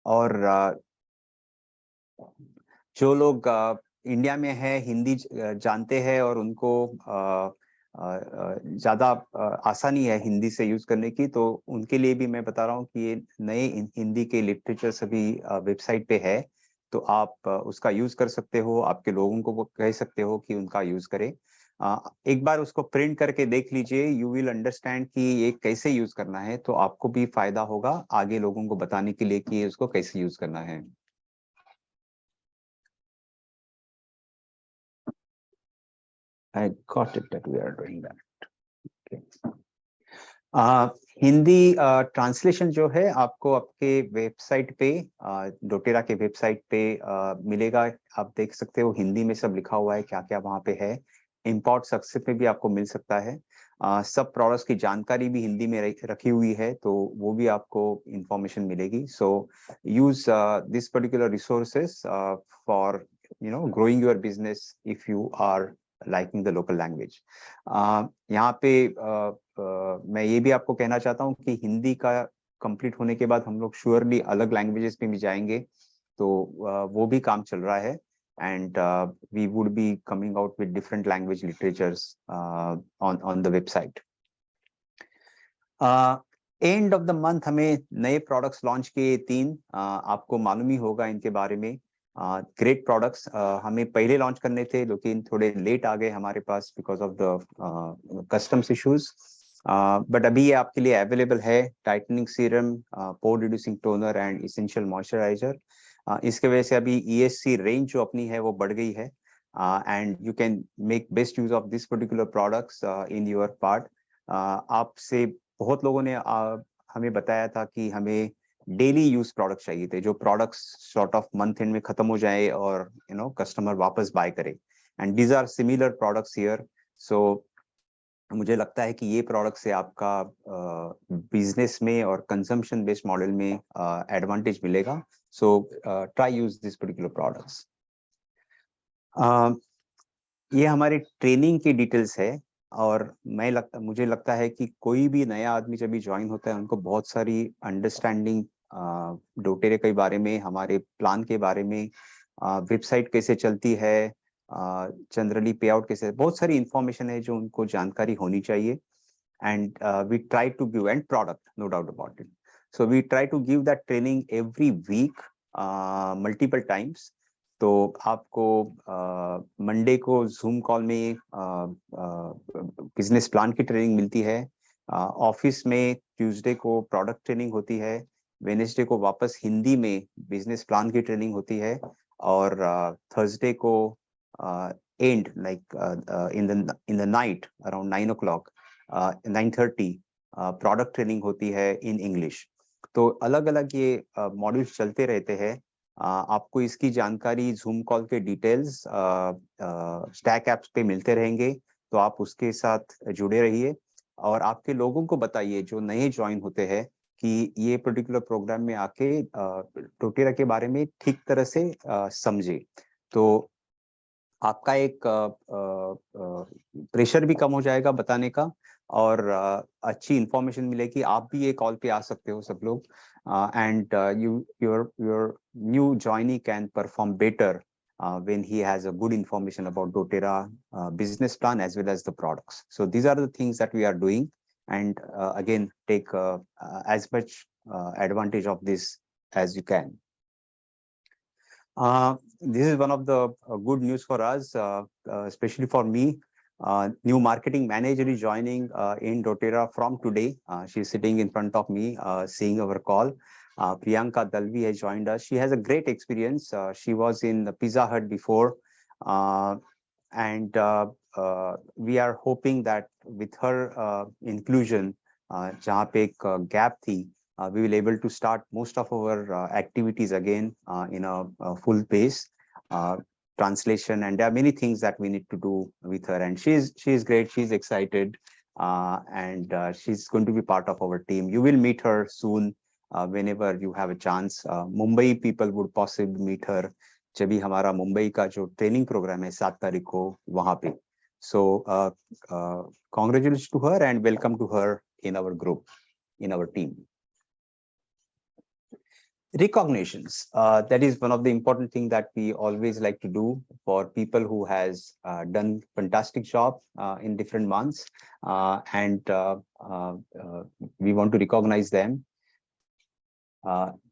और जो लोग इंडिया में है, हिंदी जानते हैं और उनको ज़्यादा आसानी है हिंदी से यूज़ करने की, तो उनके लिए भी मैं बता रहा हूँ कि ये नए हिंदी के लिटरेचर सभी वेबसाइट पे है, तो आप उसका यूज़ कर सकते हो। आपके लोगों को वो कह सकते हो कि उनका यूज़ करें। एक बार उसको प्रिंट करके देख लीजिए, यू विल अंडरस्टैंड कि ये कैसे यूज़ करना है, तो आपको भी फ़ायदा होगा आगे लोगों को बताने के लिए कि उसको कैसे यूज़ करना है। I got it that we are doing that. Okay. Hindi translation जो है आपको आपके वेबसाइट पे, डोटेरा के वेबसाइट पे मिलेगा। आप देख सकते हो हिंदी में सब लिखा हुआ है, क्या क्या वहाँ पे है। इंपोर्ट सक्सेस में भी आपको मिल सकता है। सब प्रोडक्ट्स की जानकारी भी हिंदी में रखी हुई है, तो वो भी आपको इंफॉर्मेशन मिलेगी। So use this particular resources for growing your business if you are liking the local language. यहाँ पे मैं ये भी आपको कहना चाहता हूँ कि हिंदी का कंप्लीट होने के बाद हम लोग श्योरली अलग लैंग्वेजेस पे भी जाएंगे, तो वो भी काम चल रहा है। And we would be coming out with different language literatures on the website. End of the month हमें नए प्रोडक्ट्स लॉन्च किए 3, आपको मालूम ही होगा इनके बारे में। ग्रेट प्रोडक्ट्स हमें पहले लॉन्च करने थे, लेकिन थोड़े लेट आ गए हमारे पास because of the customs issues. But अभी ये आपके लिए अवेलेबल है। Tightening serum, pore reducing toner and essential moisturiser. इसके वजह से अभी ESC रेंज जो अपनी है वो बढ़ गई है, and you can make best use of this particular products in your part. आपसे बहुत लोगों ने हमें बताया था कि हमें डेली यूज प्रोडक्ट चाहिए थे, जो products sort of month end में खत्म हो जाए और कस्टमर वापस बाय करे। And these are similar products here. So मुझे लगता है कि ये प्रोडक्ट से आपका बिजनेस में और कंजम्पशन बेस्ड मॉडल में एडवांटेज मिलेगा। So try use this particular products. ये हमारे ट्रेनिंग की डिटेल्स है, और मुझे लगता है कि कोई भी नया आदमी जब भी ज्वाइन होता है उनको बहुत सारी अंडरस्टैंडिंग डोटेरे के बारे में, हमारे प्लान के बारे में, वेबसाइट कैसे चलती है, जनरली पे आउट कैसे, बहुत सारी इंफॉर्मेशन है जो उनको जानकारी होनी चाहिए। And we try to give end product, no doubt about it. So we try to give that training every week, multiple times. तो आपको मंडे को जूम कॉल में बिजनेस प्लान की ट्रेनिंग मिलती है। ऑफिस में ट्यूसडे को प्रोडक्ट ट्रेनिंग होती है। वेडनेसडे को वापस हिंदी में बिजनेस प्लान की ट्रेनिंग होती है। और थर्सडे को and like in the night around 9 o'clock, 9:30 product training होती है इन इंग्लिश। तो अलग अलग ये मॉड्यूल्स चलते रहते हैं। आपको इसकी जानकारी जूम कॉल के डिटेल्स स्टैक ऐप्स पे मिलते रहेंगे, तो आप उसके साथ जुड़े रहिए और आपके लोगों को बताइए जो नए ज्वाइन होते हैं कि ये पर्टिकुलर प्रोग्राम में आके डोटेरा के बारे में ठीक तरह से समझे। तो आपका एक प्रेशर भी कम हो जाएगा बताने का, और अच्छी इंफॉर्मेशन मिलेगी। आप भी ये कॉल पे आ सकते हो सब लोग, and your new joinee can perform better when he has a good information about doTERRA business plan as well as the products. So these are the things that we are doing, and again take as much advantage of this as you can. This is one of the good news for us, especially for me. New marketing manager is joining in doTERRA from today. She's sitting in front of me, seeing our call. Priyanka Dalvi has joined us. She has a great experience. She was in the Pizza Hut before, and we are hoping that with her inclusion, जहाँ पे एक gap थी, we will able to start most of our activities again in a full pace, translation, and there are many things that we need to do with her. And she is great. She's excited, and she's going to be part of our team. You will meet her soon whenever you have a chance. Mumbai people would possibly meet her जब भी हमारा मुंबई का जो training programme है 7 तारीख को वहां पे. So congratulations to her and welcome to her in our group, in our team. Recognitions. That is one of the important things that we always like to do for people who has done fantastic job in different months, and we want to recognize them.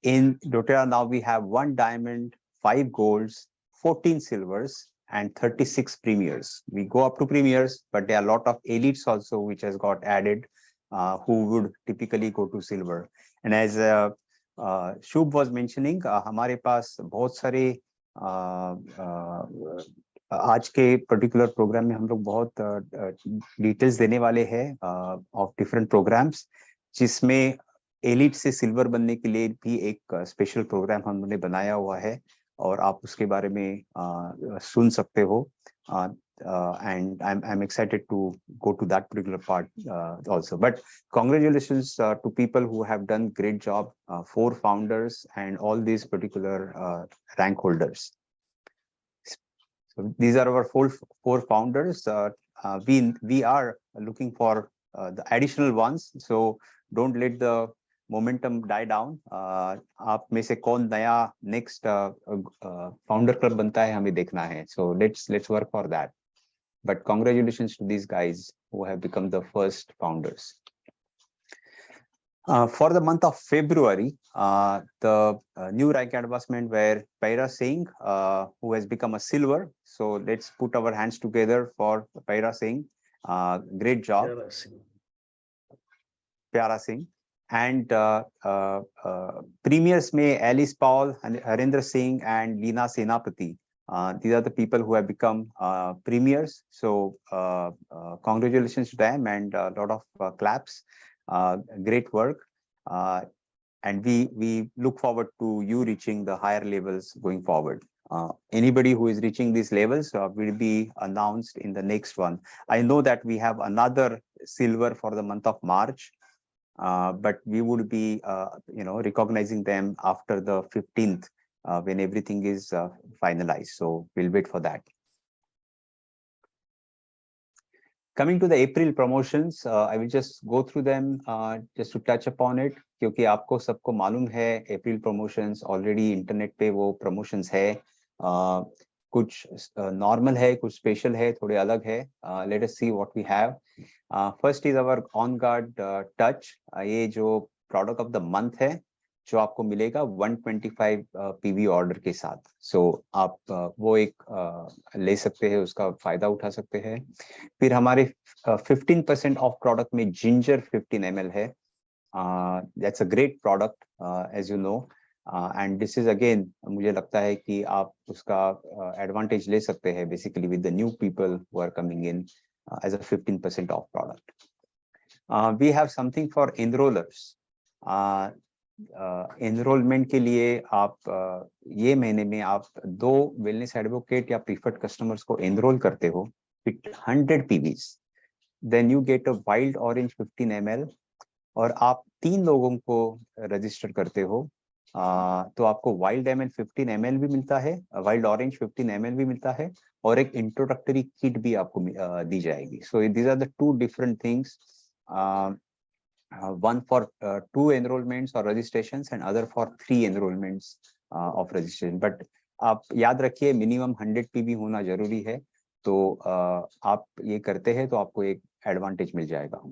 In doTERRA now we have 1 diamond, 5 golds, 14 silvers, and 36 premiers. We go up to premiers, but there are a lot of elites also which has got added, who would typically go to silver. And as Shubh was mentioning, हमारे पास बहुत सारे आज के particular programme में हम लोग बहुत details देने वाले हैं ऑफ डिफरेंट प्रोग्राम्स, जिसमें एलिट से सिल्वर बनने के लिए भी एक स्पेशल प्रोग्राम हमने बनाया हुआ है और आप उसके बारे में सुन सकते हो. And I'm excited to go to that particular part also. But congratulations to people who have done great job, 4 founders and all these particular rank holders. So these are our four founders. We are looking for the additional ones. So don't let the momentum die down. आप में से कौन नया next founder club बनता है हमें देखना है. So let's work for that. But congratulations to these guys who have become the first founders. For the month of February, the new rank advancement were Paira Singh, who has become a silver. So let's put our hands together for Paira Singh. Great job. Pyara Singh. And premiers में Alice Paul, Harinder Singh, and Leena Senapati. These are the people who have become premiers. So congratulations to them and a lot of claps. Great work. And we look forward to you reaching the higher levels going forward. Anybody who is reaching these levels will be announced in the next one. I know that we have another silver for the month of March. But we would be, recognizing them after the 15th when everything is finalized. So we'll wait for that. Coming to the April promotions, I will just go through them just to touch upon it, क्योंकि आपको सबको मालूम है April promotions already internet पे वो promotions है, कुछ normal है, कुछ special है, थोड़े अलग है. Let us see what we have. First is our On Guard Touch. ये जो product of the month है, जो आपको मिलेगा 125 PV ऑर्डर के साथ. सो आप वो एक ले सकते हैं, उसका फायदा उठा सकते हैं. फिर हमारे 15% ऑफ प्रोडक्ट में जिंजर 15 ml है. That's a great product as you know, and this is again, मुझे लगता है कि आप उसका एडवांटेज ले सकते हैं basically with the new people who are coming in as a 15% of product. We have something for enrollers. Enrolment के लिए आप ये महीने में आप 2 वेलनेस एडवोकेट या प्रीफर्ड कस्टमर्स को एनरोल करते हो with 100 PVs, then you get a wild orange 15 ml, और आप 3 लोगों को रजिस्टर करते हो तो आपको वाइल्ड एमएल 15 ml भी मिलता है, वाइल्ड ऑरेंज 15 ml भी मिलता है, और एक इंट्रोडक्टरी किट भी आपको दी जाएगी. So these are the 2 different things, one for 2 enrollments or registrations and other for 3 enrollments of registration. But आप याद रखिए मिनिमम 100 PV होना जरूरी है. तो आप ये करते हैं तो आपको एक एडवांटेज मिल जाएगा.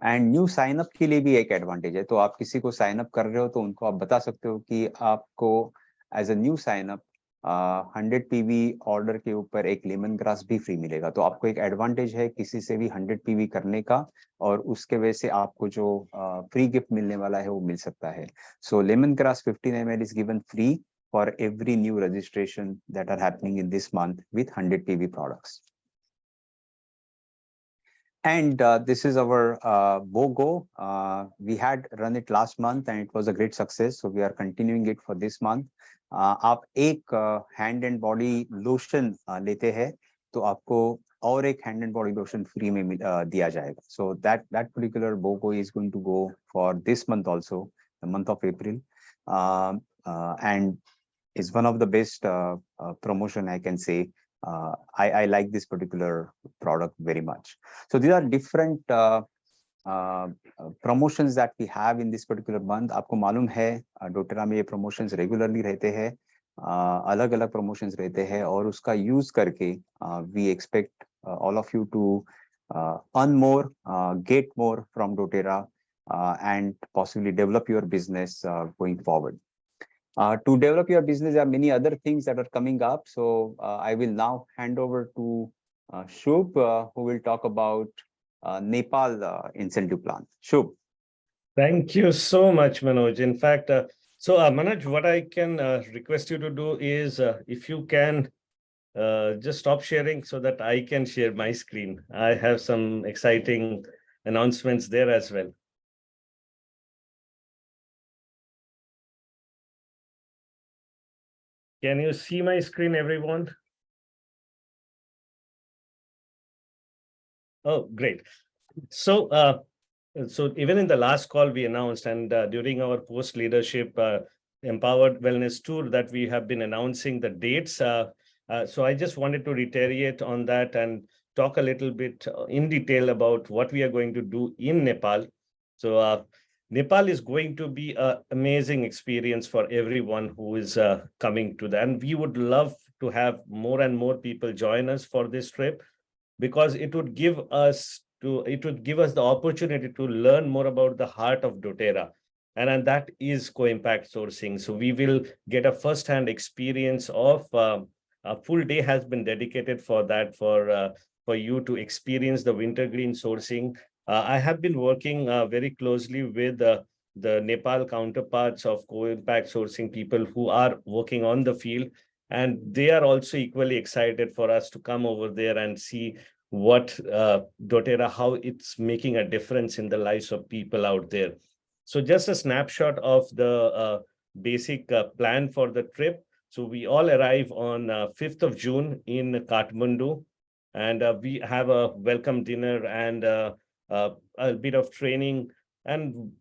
एंड न्यू साइन अप के लिए भी एक एडवांटेज है. तो आप किसी को साइन अप कर रहे हो तो उनको आप बता सकते हो कि आपको as a new sign up 100 PV order के ऊपर एक लेमन ग्रास भी फ्री मिलेगा. तो आपको एक एडवांटेज है किसी से भी 100 PV करने का, और उसके वजह से आपको जो फ्री गिफ्ट मिलने वाला है वो मिल सकता है. So lemon grass 15 ml is given free for every new registration that are happening in this month with 100 PV products. And this is our BOGO. We had run it last month and it was a great success. So we are continuing it for this month. आप एक hand and body lotion लेते हैं तो आपको और एक hand and body lotion free में दिया जाएगा. So that particular BOGO is going to go for this month also, the month of April, and is one of the best promotion I can say. I like this particular product very much. So these are different promotions that we have in this particular month. आपको मालूम है doTERRA में ये promotions regularly रहते हैं, अलग अलग promotions रहते हैं, और उसका use करके we expect all of you to earn more, get more from doTERRA, and possibly develop your business going forward. To develop your business, there are many other things that are coming up. So I will now hand over to Shubh, who will talk about Nepal incentive plan. Shubh. Thank you so much, Manoj. In fact, Manoj, what I can request you to do is, if you can just stop sharing so that I can share my screen. I have some exciting announcements there as well. Can you see my screen, everyone? Oh, great. So even in the last call we announced, and during our post leadership empowered wellness tour that we have been announcing the dates. So I just wanted to reiterate on that and talk a little bit in detail about what we are going to do in Nepal. So Nepal is going to be an amazing experience for everyone who is coming to that. And we would love to have more and more people join us for this trip, because it would give us the opportunity to learn more about the heart of doTERRA, and that is co-impact sourcing. So we will get a first-hand experience of a full day has been dedicated for that, for you to experience the wintergreen sourcing. I have been working very closely with the Nepal counterparts of co-impact sourcing people who are working on the field, and they are also equally excited for us to come over there and see what doTERRA, how it's making a difference in the lives of people out there. So just a snapshot of the basic plan for the trip. So we all arrive on 5th of June in Kathmandu, and we have a welcome dinner and a bit of training. And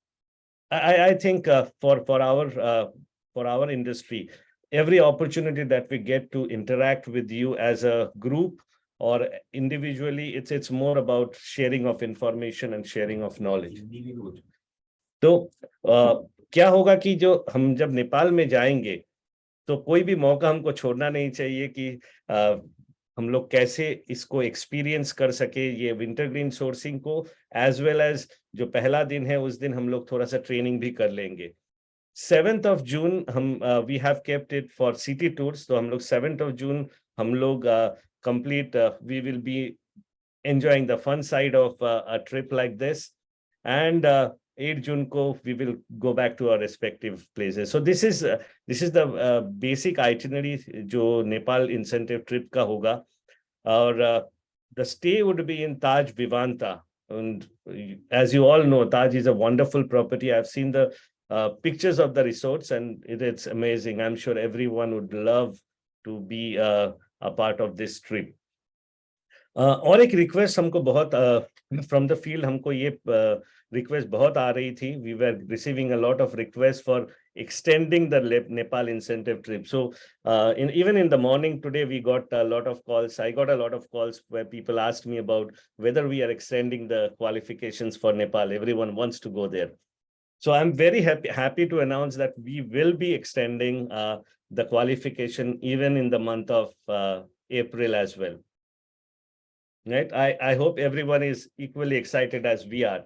I think for our industry, every opportunity that we get to interact with you as a group or individually, it's more about sharing of information and sharing of knowledge. तो क्या होगा कि जो हम जब नेपाल में जाएंगे, तो कोई भी मौका हमको छोड़ना नहीं चाहिए कि हम लोग कैसे इसको एक्सपीरियंस कर सके, ये विंटर ग्रीन सोर्सिंग को, एज वेल एज जो पहला दिन है उस दिन हम लोग थोड़ा सा ट्रेनिंग भी कर लेंगे. 7th of June हम we have kept it for city tours. तो हम लोग 7th of June हम लोग complete we will be enjoying the fun side of a trip like this, and 8 June ko we will go back to our respective places. So this is the basic itinerary jo Nepal incentive trip ka hoga. Or the stay would be in Taj Vivanta, and as you all know, Taj is a wonderful property. I've seen the pictures of the resorts, and it's amazing. I'm sure everyone would love to be a part of this trip. और एक request हमको बहुत from the field, हमको ये request बहुत आ रही थी. We were receiving a lot of request for extending the Nepal incentive trip. So even in the morning today, we got a lot of calls. I got a lot of calls where people asked me about whether we are extending the qualifications for Nepal. Everyone wants to go there. So I'm very happy to announce that we will be extending the qualification even in the month of April as well. Right? I hope everyone is equally excited as we are.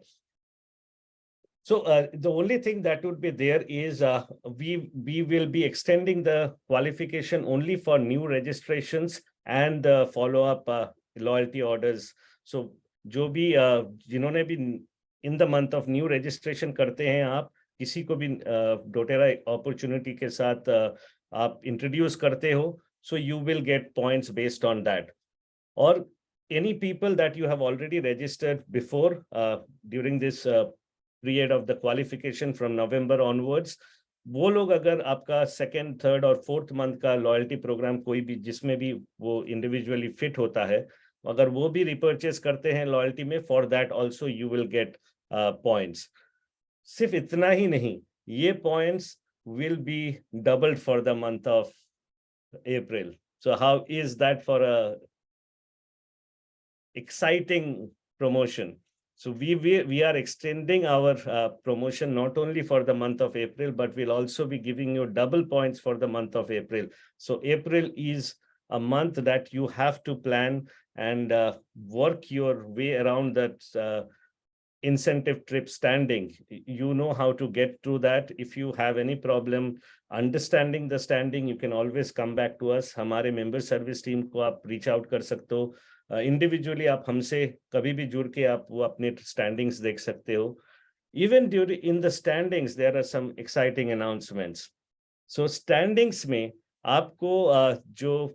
So the only thing that would be there is we will be extending the qualification only for new registrations and follow-up loyalty orders. So जो भी जिन्होंने भी in the month of new registration करते हैं, आप किसी को भी doTERRA opportunity के साथ आप introduce करते हो, so you will get points based on that. Or any people that you have already registered before during this period of the qualification from November onwards, वो लोग अगर आपका second, third और fourth month का loyalty program कोई भी जिसमें भी वो individually fit होता है, अगर वो भी repurchase करते हैं loyalty में, for that also you will get points. सिर्फ इतना ही नहीं, ये points will be doubled for the month of April. So how is that for a exciting promotion? So we are extending our promotion not only for the month of April, but we'll also be giving you double points for the month of April. So April is a month that you have to plan and work your way around that incentive trip standing. You know how to get through that. If you have any problem understanding the standing, you can always come back to us. हमारे member service team को आप reach out कर सकते हो. Individually आप हमसे कभी भी जुड़ के आप वो अपने standings देख सकते हो. Even during in the standings, there are some exciting announcements. So standings में आपको जो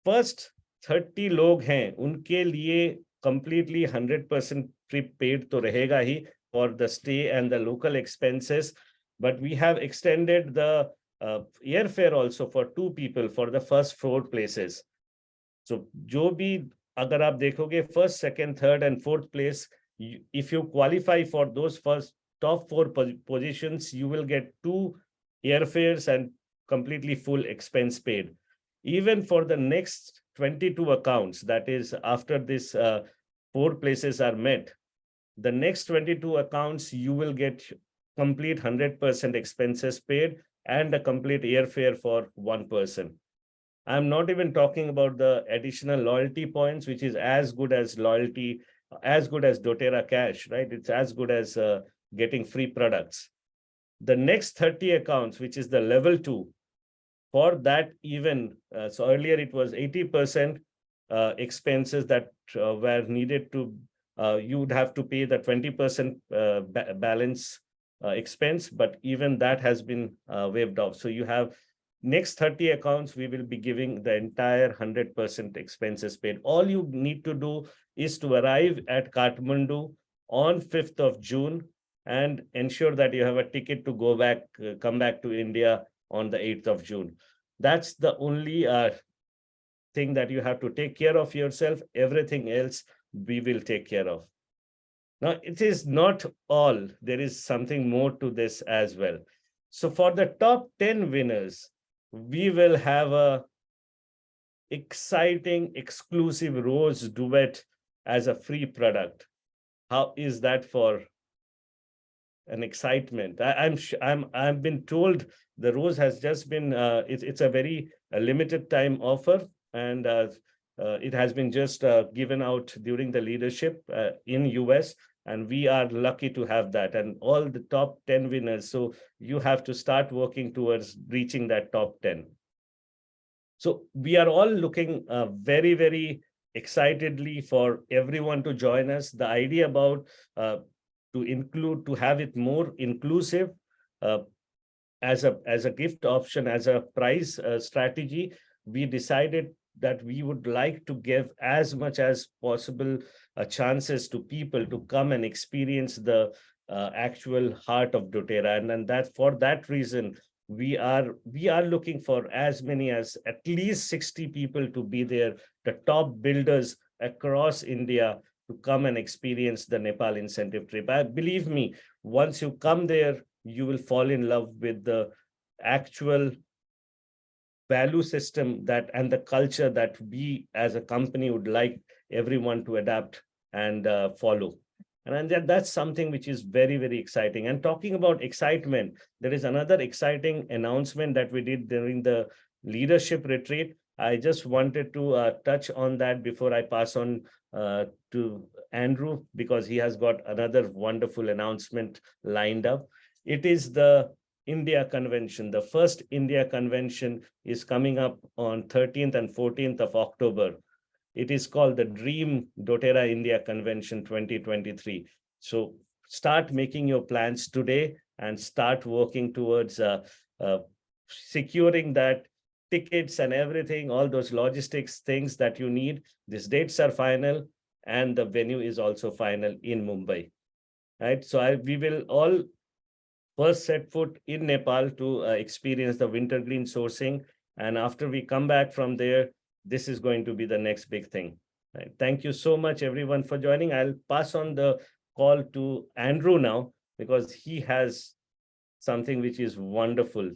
first 30 लोग हैं उनके लिए completely 100% trip paid तो रहेगा ही for the stay and the local expenses, but we have extended the airfare also for 2 people for the first 4 places. So जो भी अगर आप देखोगे first, second, third and fourth place, if you qualify for those first top 4 positions, you will get 2 airfares and completely full expense paid. Even for the next 22 accounts, that is after this 4 places are met, the next 22 accounts, you will get complete 100% expenses paid and a complete airfare for 1 person. I'm not even talking about the additional loyalty points, which is as good as loyalty, as good as doTERRA cash, right? It's as good as getting free products. The next 30 accounts, which is the level 2, for that even, so earlier it was 80% expenses that were needed to, you would have to pay the 20% balance expense, but even that has been waived off. So you have next 30 accounts, we will be giving the entire 100% expenses paid. All you need to do is to arrive at Kathmandu on 5th of June and ensure that you have a ticket to go back, come back to India on the 8th of June. That's the only thing that you have to take care of yourself. Everything else we will take care of. Now, it is not all. There is something more to this as well. So for the top 10 winners, we will have a exciting exclusive Rose duet as a free product. How is that for an excitement? I've been told the Rose has just been it's a very limited time offer, and it has been just given out during the leadership in US, and we are lucky to have that, and all the top 10 winners. So you have to start working towards reaching that top 10. So we are all looking very, very excitedly for everyone to join us. The idea about to have it more inclusive as a gift option, as a price strategy, we decided that we would like to give as much as possible chances to people to come and experience the actual heart of doTERRA. And that for that reason, we are looking for as many as at least 60 people to be there, the top builders across India, to come and experience the Nepal incentive trip. Believe me, once you come there, you will fall in love with the actual value system and the culture that we as a company would like everyone to adapt and follow. And that's something which is very, very exciting. And talking about excitement, there is another exciting announcement that we did during the leadership retreat. I just wanted to touch on that before I pass on to Andrew, because he has got another wonderful announcement lined up. It is the India Convention. The first India Convention is coming up on 13th and 14th of October. It is called the Dream doTERRA India Convention 2023. So start making your plans today and start working towards securing that tickets and everything, all those logistics things that you need. These dates are final and the venue is also final in Mumbai. Right? So we will all first set foot in Nepal to experience the wintergreen sourcing. And after we come back from there, this is going to be the next big thing. Right? Thank you so much, everyone, for joining. I'll pass on the call to Andrew now, because he has something which is wonderful.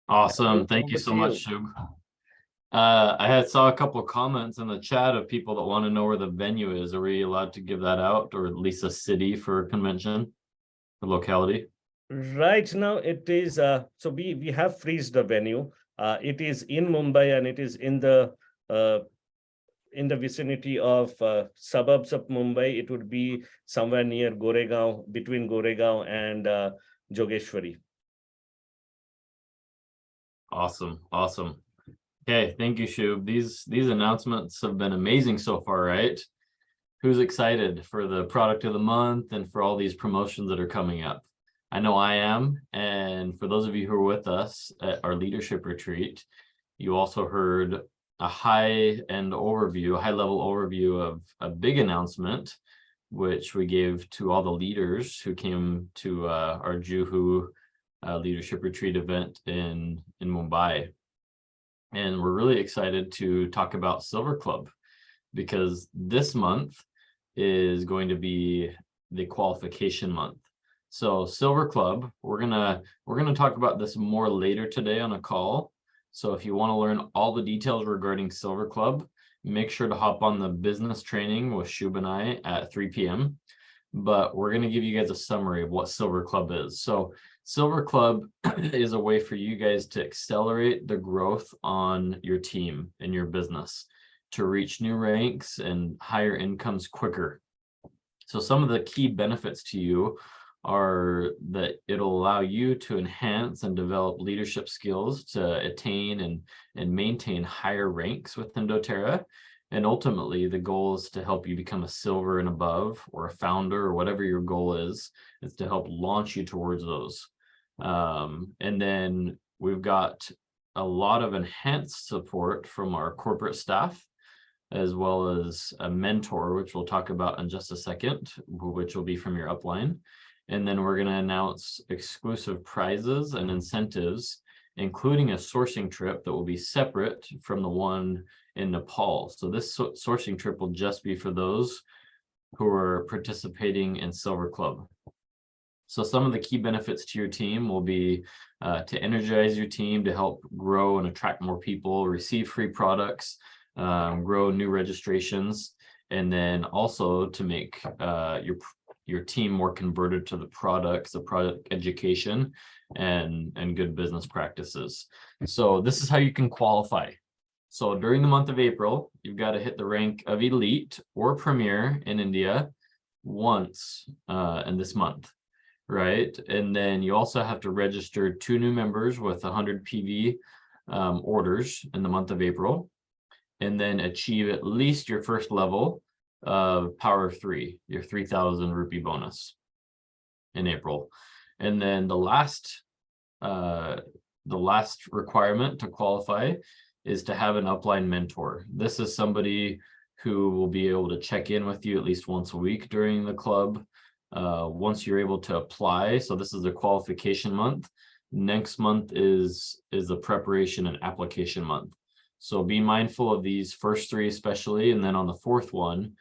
Awesome. Thank you so much, Shubh. I saw a couple of comments in the chat of people that want to know where the venue is. Are we allowed to give that out, or at least a city for a convention, a locality? Right now, it is so we have freezed the venue. It is in Mumbai, and it is in the vicinity of suburbs of Mumbai. It would be somewhere near Goregaon, between Goregaon and Jogeshwari. Awesome. Okay, thank you, Shub. These announcements have been amazing so far, right? Who's excited for the product of the month and for all these promotions that are coming up? I know I am. And for those of you who are with us at our leadership retreat, you also heard a high-level overview of a big announcement, which we gave to all the leaders who came to our Juhu leadership retreat event in Mumbai. And we're really excited to talk about Silver Club, because this month is going to be the qualification month. So Silver Club, we're gonna talk about this more later today on a call. So if you want to learn all the details regarding Silver Club, make sure to hop on the business training with Shub and I at 3 p.m. But we're going to give you guys a summary of what Silver Club is. So Silver Club is a way for you guys to accelerate the growth on your team and your business to reach new ranks and higher incomes quicker. So some of the key benefits to you are that it'll allow you to enhance and develop leadership skills to attain and maintain higher ranks within doTERRA. And ultimately, the goal is to help you become a silver and above, or a founder, or whatever your goal is. It's to help launch you towards those. And then we've got a lot of enhanced support from our corporate staff, as well as a mentor, which we'll talk about in just a second, which will be from your upline. And then we're going to announce exclusive prizes and incentives, including a sourcing trip that will be separate from the one in Nepal. So this sourcing trip will just be for those who are participating in Silver Club. So some of the key benefits to your team will be to energize your team, to help grow and attract more people, receive free products, grow new registrations, and then also to make your team more converted to the products, the product education, and good business practices. So this is how you can qualify. So during the month of April, you've got to hit the rank of Elite or Premier in India once in this month, right? And then you also have to register 2 new members with 100 PV orders in the month of April, and then achieve at least your first level of Power of 3, your 3,000 rupee bonus in April. And then the last requirement to qualify is to have an upline mentor. This is somebody who will be able to check in with you at least once a week during the club. Once you're able to apply, so this is the qualification month. Next month is the preparation and application month. So be mindful of these first 3 especially, and then on the 4th one,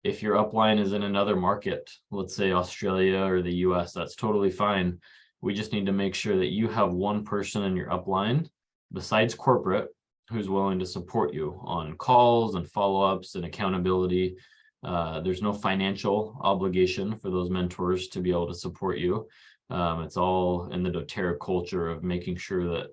if your upline is in another market, let's say Australia or the US, that's totally fine. We just need to make sure that you have one person in your upline besides corporate who's willing to support you on calls and follow-ups and accountability. There's no financial obligation for those mentors to be able to support you. It's all in the doTERRA culture of making sure that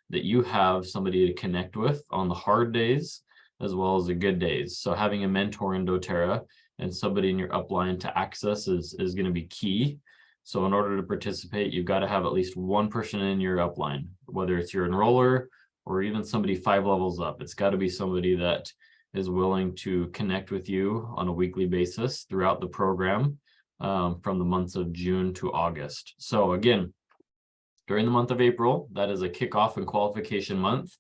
you have somebody to connect with on the hard days as well as the good days. So having a mentor in doTERRA and somebody in your upline to access is going to be key. So in order to participate, you've got to have at least one person in your upline, whether it's your enroller or even somebody 5 levels up. It's got to be somebody that is willing to connect with you on a weekly basis throughout the program from the months of June to August. So again, during the month of April, that is a kickoff and qualification month.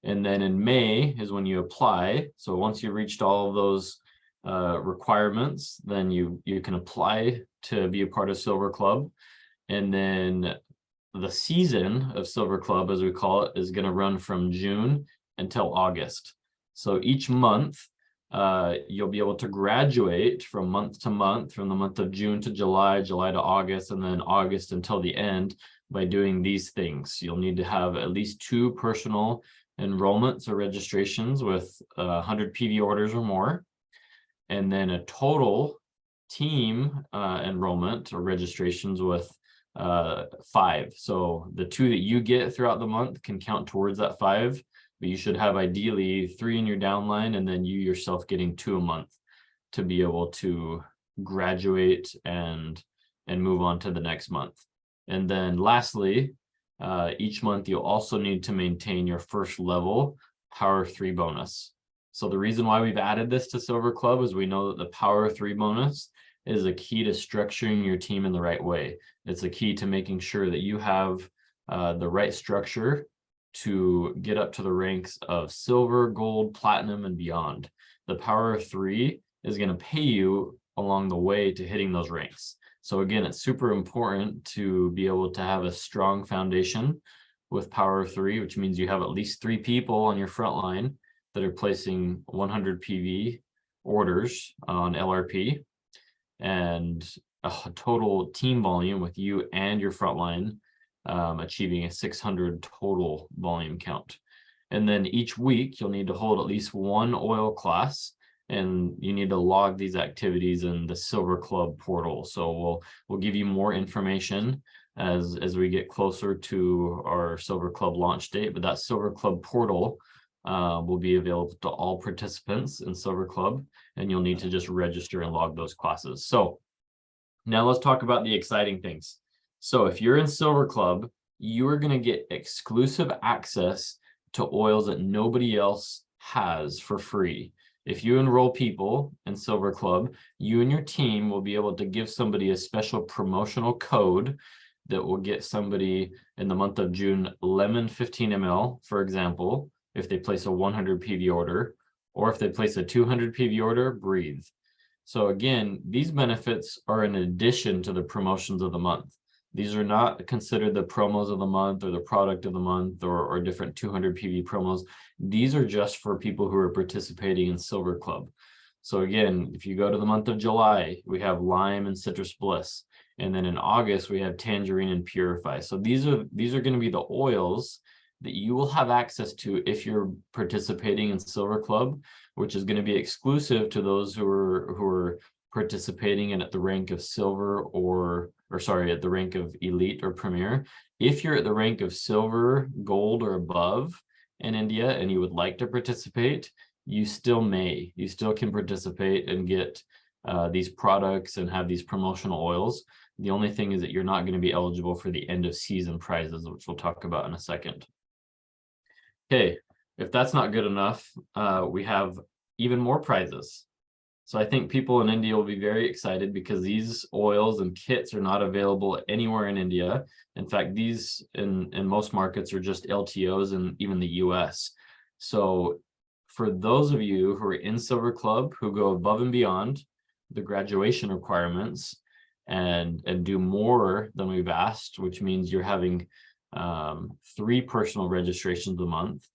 And then in May is when you apply. So once you've reached all of those requirements, then you can apply to be a part of Silver Club. And then the season of Silver Club, as we call it, is going to run from June until August. So each month, you'll be able to graduate from month to month, from the month of June to July, July to August, and then August until the end by doing these things. You'll need to have at least 2 personal enrollments or registrations with 100 PV orders or more, and then a total team enrollment or registrations with 5. So the 2 that you get throughout the month can count towards that 5, but you should have ideally 3 in your downline, and then you yourself getting 2 a month to be able to graduate and move on to the next month. And then lastly, each month you'll also need to maintain your first level Power 3 bonus. So the reason why we've added this to Silver Club is we know that the Power 3 bonus is a key to structuring your team in the right way. It's a key to making sure that you have the right structure to get up to the ranks of silver, gold, platinum, and beyond. The Power 3 is going to pay you along the way to hitting those ranks. So again, it's super important to be able to have a strong foundation with Power 3, which means you have at least 3 people on your front line that are placing 100 PV orders on LRP, and a total team volume with you and your front line achieving a 600 total volume count. And then each week you'll need to hold at least 1 oil class, and you need to log these activities in the Silver Club portal. So we'll give you more information as we get closer to our Silver Club launch date, but that Silver Club portal will be available to all participants in Silver Club, and you'll need to just register and log those classes. So now let's talk about the exciting things. So if you're in Silver Club, you are going to get exclusive access to oils that nobody else has for free. If you enroll people in Silver Club, you and your team will be able to give somebody a special promotional code that will get somebody in the month of June lemon 15 ml, for example, if they place a 100 PV order, or if they place a 200 PV order, breathe. So again, these benefits are in addition to the promotions of the month. These are not considered the promos of the month or the product of the month or different 200 PV promos. These are just for people who are participating in Silver Club. So again, if you go to the month of July, we have Lime and Citrus Bliss. And then in August, we have Tangerine and Purify. So these are going to be the oils that you will have access to if you're participating in Silver Club, which is going to be exclusive to those who are participating in at the rank of silver or sorry, at the rank of elite or premier. If you're at the rank of silver, gold, or above in India and you would like to participate, you still can participate and get these products and have these promotional oils. The only thing is that you're not going to be eligible for the end of season prizes, which we'll talk about in a second. Okay, if that's not good enough, we have even more prizes. So I think people in India will be very excited because these oils and kits are not available anywhere in India. In fact, these in most markets are just LTOs and even the US. So for those of you who are in Silver Club who go above and beyond the graduation requirements and do more than we've asked, which means you're having 3 personal registrations a month,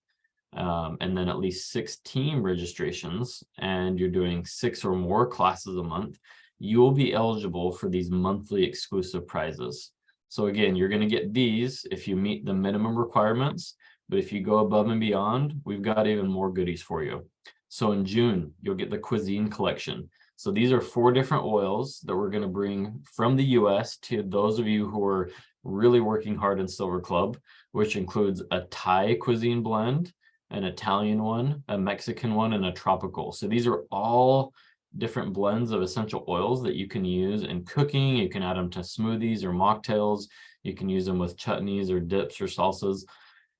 and then at least 6 team registrations, and you're doing 6 or more classes a month, you will be eligible for these monthly exclusive prizes. So again, you're going to get these if you meet the minimum requirements, but if you go above and beyond, we've got even more goodies for you. So in June, you'll get the cuisine collection. So these are 4 different oils that we're going to bring from the US to those of you who are really working hard in Silver Club, which includes a Thai cuisine blend, an Italian one, a Mexican one, and a tropical. So these are all different blends of essential oils that you can use in cooking. You can add them to smoothies or mocktails. You can use them with chutneys or dips or salsas.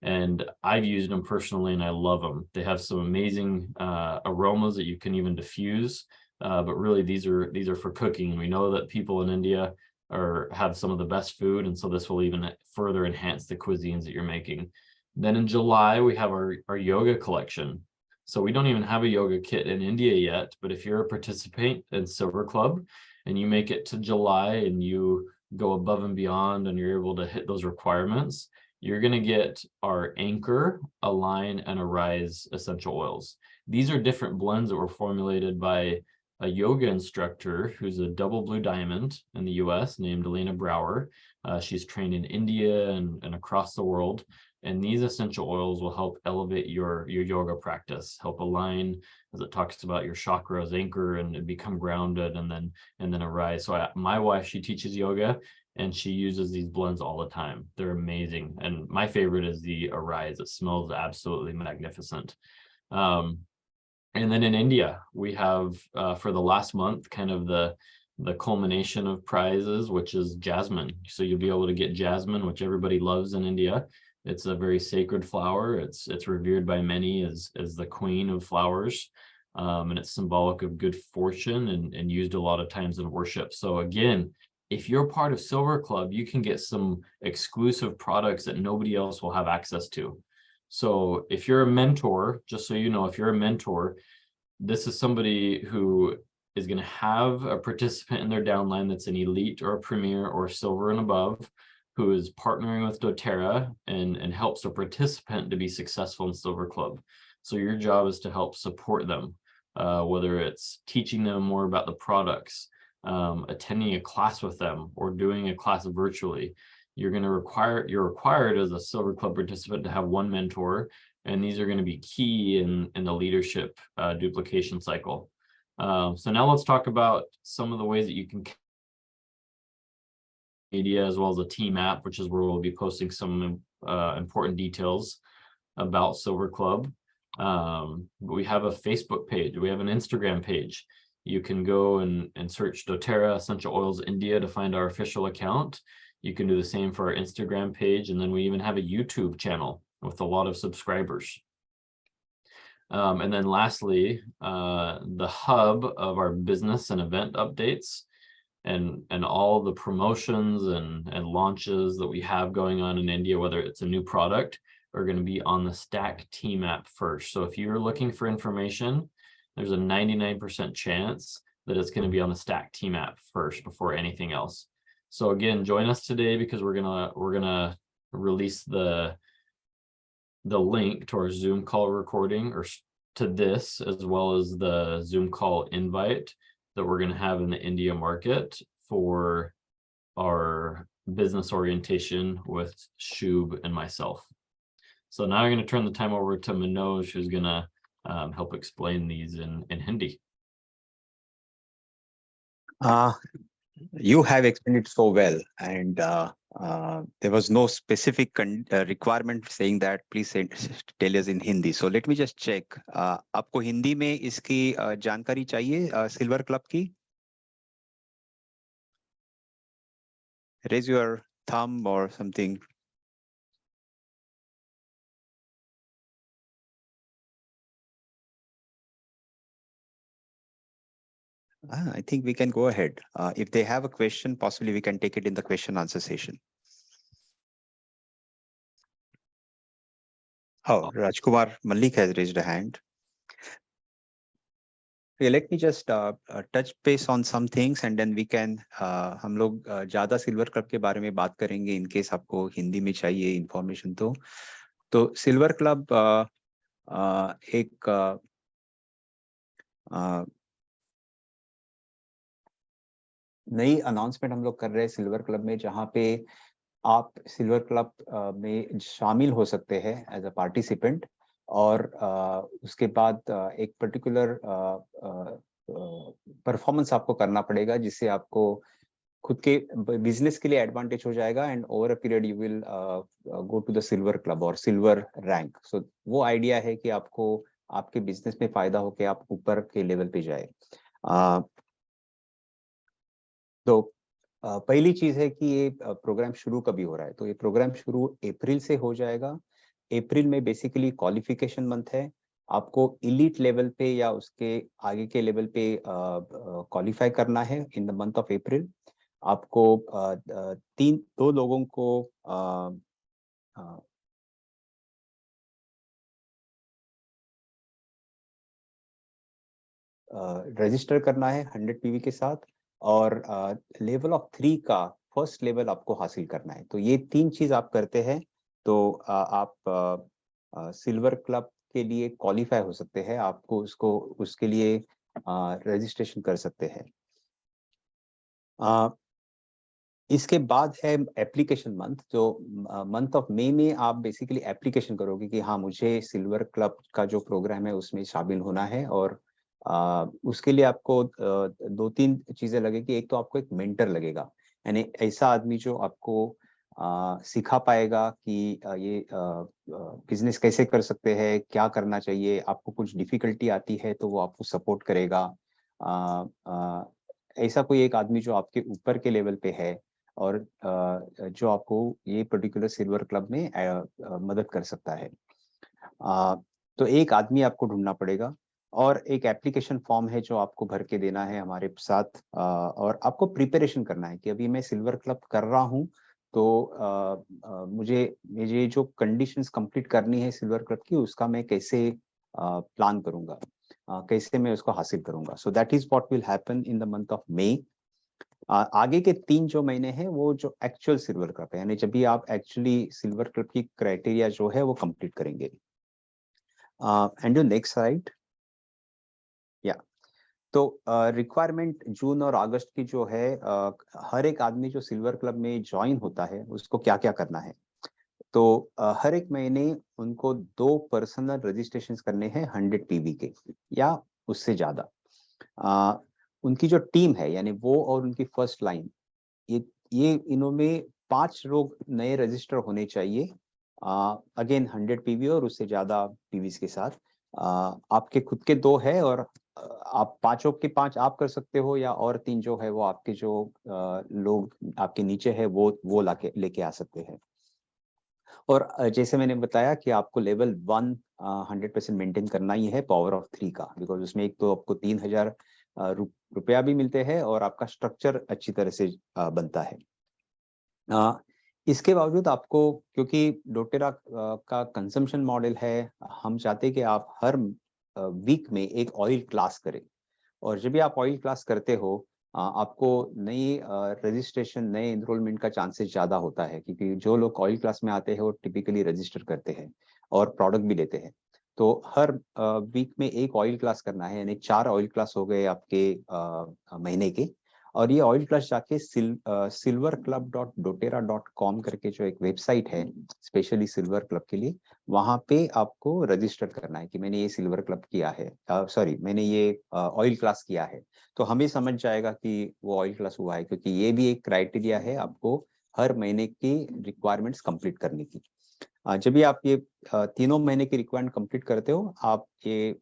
And I've used them personally and I love them. They have some amazing aromas that you can even diffuse. But really these are for cooking. We know that people in India have some of the best food, and so this will even further enhance the cuisines that you're making. Then in July, we have our yoga collection. So we don't even have a yoga kit in India yet, but if you're a participant in Silver Club and you make it to July and you go above and beyond and you're able to hit those requirements, you're going to get our Anchor, Align, and Arise essential oils. These are different blends that were formulated by a yoga instructor who's a double blue diamond in the US named Elena Brower. She's trained in India and across the world. And these essential oils will help elevate your yoga practice, help align, as it talks about, your chakras, anchor and become grounded, and then arise. So my wife, she teaches yoga and she uses these blends all the time. They're amazing. And my favorite is the Arise. It smells absolutely magnificent. And then in India, we have for the last month kind of the culmination of prizes, which is jasmine. So you'll be able to get jasmine, which everybody loves in India. It's a very sacred flower. It's revered by many as the queen of flowers. And it's symbolic of good fortune and used a lot of times in worship. So again, if you're part of Silver Club, you can get some exclusive products that nobody else will have access to. So if you're a mentor, just so you know, if you're a mentor, this is somebody who is going to have a participant in their downline that's an elite or a premier or silver and above, who is partnering with doTERRA and helps a participant to be successful in Silver Club. So your job is to help support them, whether it's teaching them more about the products, attending a class with them, or doing a class virtually. You're required as a Silver Club participant to have one mentor, and these are going to be key in the leadership duplication cycle. So now let's talk about some of the ways that you can media, as well as a team app, which is where we'll be posting some important details about Silver Club. We have a Facebook page. We have an Instagram page. You can go and search doTERRA Essential Oils India to find our official account. You can do the same for our Instagram page. And then we even have a YouTube channel with a lot of subscribers. And then lastly, the hub of our business and event updates and all the promotions and launches that we have going on in India, whether it's a new product, are going to be on the Stack Team app first. So if you're looking for information, there's a 99% chance that it's going to be on the Stack Team app first before anything else. So again, join us today, because we're gonna release the link to our Zoom call recording, or to this, as well as the Zoom call invite that we're going to have in the India market for our business orientation with Shub and myself. So now I'm going to turn the time over to Manoj, who's going to help explain these in Hindi. You have explained it so well, and there was no specific requirement saying that please tell us in Hindi. So let me just check. आपको हिंदी में इसकी जानकारी चाहिए silver club की? Raise your thumb or something. I think we can go ahead. If they have a question, possibly we can take it in the question answer session. Oh, Rajkumar Malik has raised a hand. Okay, let me just touch base on some things and then we can हम लोग ज़्यादा silver club के बारे में बात करेंगे in case आपको हिंदी में चाहिए information तो सिल्वर क्लब एक नई अनाउंसमेंट हम लोग कर रहे हैं सिल्वर क्लब में, जहाँ पे आप सिल्वर क्लब में शामिल हो सकते हैं एज अ पार्टिसिपेंट, और उसके बाद एक पर्टिकुलर परफॉर्मेंस आपको करना पड़ेगा, जिससे आपको खुद के बिजनेस के लिए एडवांटेज हो जाएगा, and over a period you will go to the silver club और सिल्वर रैंक. सो वो आइडिया है कि आपको आपके बिजनेस में फायदा हो कि आप ऊपर के लेवल पे जाए. तो पहली चीज है कि ये प्रोग्राम शुरू कभी हो रहा है. तो ये प्रोग्राम शुरू अप्रैल से हो जाएगा. अप्रैल में बेसिकली क्वालिफिकेशन मंथ है. आपको इलीट लेवल पे या उसके आगे के लेवल पे क्वालिफाई करना है इन द मंथ ऑफ अप्रैल. आपको दो लोगों को रजिस्टर करना है 100 पीवी के साथ, और लेवल ऑफ 3 का फर्स्ट लेवल आपको हासिल करना है. तो ये 3 चीज आप करते हैं तो आप सिल्वर क्लब के लिए क्वालिफाई हो सकते हैं. आपको उसके लिए रजिस्ट्रेशन कर सकते हैं. इसके बाद है एप्लीकेशन मंथ, जो मंथ ऑफ मई में आप बेसिकली एप्लीकेशन करोगे कि हाँ मुझे सिल्वर क्लब का जो प्रोग्राम है उसमें शामिल होना है। और उसके लिए आपको 2-3 चीजें लगेगी। एक तो आपको एक मेंटर लगेगा, यानी ऐसा आदमी जो आपको सिखा पाएगा कि ये बिजनेस कैसे कर सकते हैं, क्या करना चाहिए, आपको कुछ डिफिकल्टी आती है तो वो आपको सपोर्ट करेगा। ऐसा कोई एक आदमी जो आपके ऊपर के लेवल पे है और जो आपको ये पर्टिकुलर सिल्वर क्लब में मदद कर सकता है। तो एक आदमी आपको ढूंढना पड़ेगा और एक एप्लीकेशन फॉर्म है जो आपको भर के देना है हमारे साथ। और आपको प्रिपरेशन करना है कि अभी मैं सिल्वर क्लब कर रहा हूँ, तो मुझे जो कंडीशंस कंप्लीट करनी है सिल्वर क्लब की, उसका मैं कैसे प्लान करूंगा, कैसे मैं उसको हासिल करूंगा। So that is what will happen in the month of May. आगे के 3 जो महीने हैं वो जो एक्चुअल सिल्वर क्लब है, यानी जब भी आप एक्चुअली सिल्वर क्लब की क्राइटेरिया जो है वो कंप्लीट करेंगे। And your next slide. या तो रिक्वायरमेंट जून और अगस्त की जो है, हर एक आदमी जो सिल्वर क्लब में ज्वाइन होता है उसको क्या क्या करना है। तो हर एक महीने उनको 2 पर्सनल रजिस्ट्रेशन करने हैं 100 पीवी के या उससे ज्यादा। उनकी जो टीम है यानी वो और उनकी फर्स्ट लाइन, ये इनमें 5 लोग नए रजिस्टर होने चाहिए। अगेन 100 पीवी और उससे ज्यादा पीवीज के साथ। आपके खुद के 2 है और आप 5 के 5 आप कर सकते हो, या और 3 जो है वो आपके जो लोग आपके नीचे है वो लेके आ सकते हैं। और जैसे मैंने बताया कि आपको लेवल 1 100% मेंटेन करना ही है पावर ऑफ 3 का, बिकॉज उसमें एक तो आपको 3000 रुपया भी मिलते हैं और आपका स्ट्रक्चर अच्छी तरह से बनता है। इसके बावजूद आपको, क्योंकि doTERRA का कंजम्पशन मॉडल है, हम चाहते हैं कि आप हर वीक में एक ऑयल क्लास करें। और जब भी आप ऑयल क्लास करते हो, आपको नई रजिस्ट्रेशन, नए एनरोलमेंट का चांसेस ज्यादा होता है, क्योंकि जो लोग ऑयल क्लास में आते हैं वो टिपिकली रजिस्टर करते हैं और प्रोडक्ट भी लेते हैं। तो हर वीक में एक ऑयल क्लास करना है, यानी 4 ऑयल क्लास हो गए आपके महीने के। और ये ऑयल क्लास जाके silverclub.doterra.com करके जो एक वेबसाइट है स्पेशली सिल्वर क्लब के लिए, वहां पे आपको रजिस्टर करना है कि मैंने ये सिल्वर क्लब किया है, सॉरी मैंने ये ऑयल क्लास किया है। तो हमें समझ जाएगा कि वो ऑयल क्लास हुआ है, क्योंकि ये भी एक क्राइटेरिया है आपको हर महीने की रिक्वायरमेंट्स कंप्लीट करने की। जब भी आप ये 3 महीने की रिक्वायरमेंट कंप्लीट करते हो, आप ये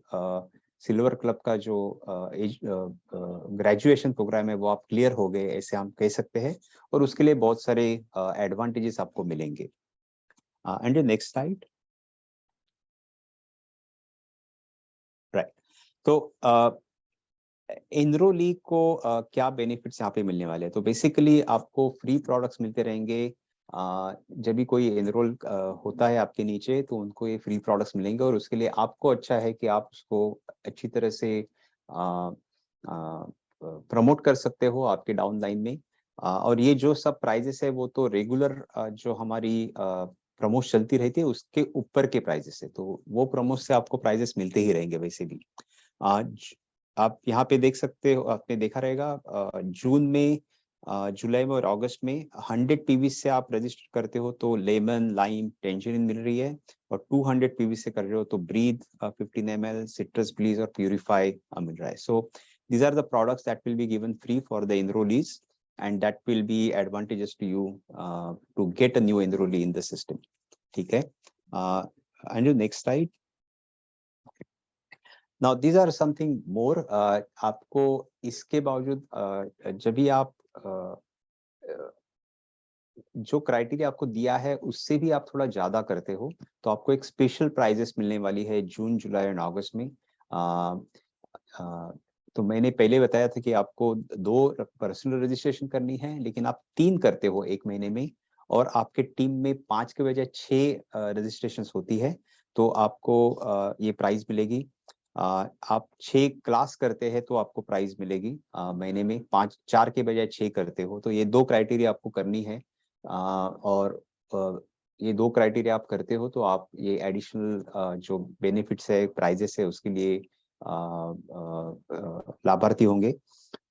सिल्वर क्लब का जो ग्रेजुएशन प्रोग्राम है वो आप क्लियर हो गए, ऐसे हम कह सकते हैं। और उसके लिए बहुत सारे एडवांटेजेस आपको मिलेंगे। And next slide. राइट, तो एनरोली को क्या बेनिफिट्स यहाँ पे मिलने वाले हैं। तो बेसिकली आपको फ्री प्रोडक्ट्स मिलते रहेंगे। जब भी कोई एनरोल होता है आपके नीचे, तो उनको ये फ्री प्रोडक्ट्स मिलेंगे। और उसके लिए आपको अच्छा है कि आप उसको अच्छी तरह से प्रमोट कर सकते हो आपके डाउन लाइन में। और ये जो सब प्राइजेस है वो तो रेगुलर जो हमारी प्रमोश चलती रहती है उसके ऊपर के प्राइजेस है, तो वो प्रमोश से आपको प्राइजेस मिलते ही रहेंगे वैसे भी। आज आप यहाँ पे देख सकते हो, आपने देखा रहेगा जून में, जुलाई में और अगस्त में 100 पीवी से आप रजिस्टर करते हो तो लेमन, लाइम, टेंजरिन मिल रही है। और 200 पीवी से कर रहे हो तो ब्रीथ 15 ml, सिट्रस ब्लीज और प्यूरिफाई मिल रहा है। सो these are the products that will be given free for the enrollees, and that will be advantageous to you to get a new enrollee in the system. ठीक है, and your next slide. Now these are something more. आपको इसके बावजूद जब भी आप जो criteria आपको दिया है उससे भी आप थोड़ा ज्यादा करते हो, तो आपको एक स्पेशल प्राइजेस मिलने वाली है जून, जुलाई और अगस्त में। तो मैंने पहले बताया था कि आपको 2 पर्सनल रजिस्ट्रेशन करनी है, लेकिन आप 3 करते हो एक महीने में, और आपके टीम में 5 के बजाय 6 रजिस्ट्रेशन होती है, तो आपको ये प्राइस मिलेगी। आप 6 क्लास करते हैं तो आपको प्राइस मिलेगी महीने में। 4 के बजाय 6 करते हो तो ये 2 क्राइटेरिया आपको करनी है। और ये 2 क्राइटेरिया आप करते हो तो आप ये एडिशनल जो बेनिफिट्स है, प्राइजेस है, उसके लिए लाभार्थी होंगे।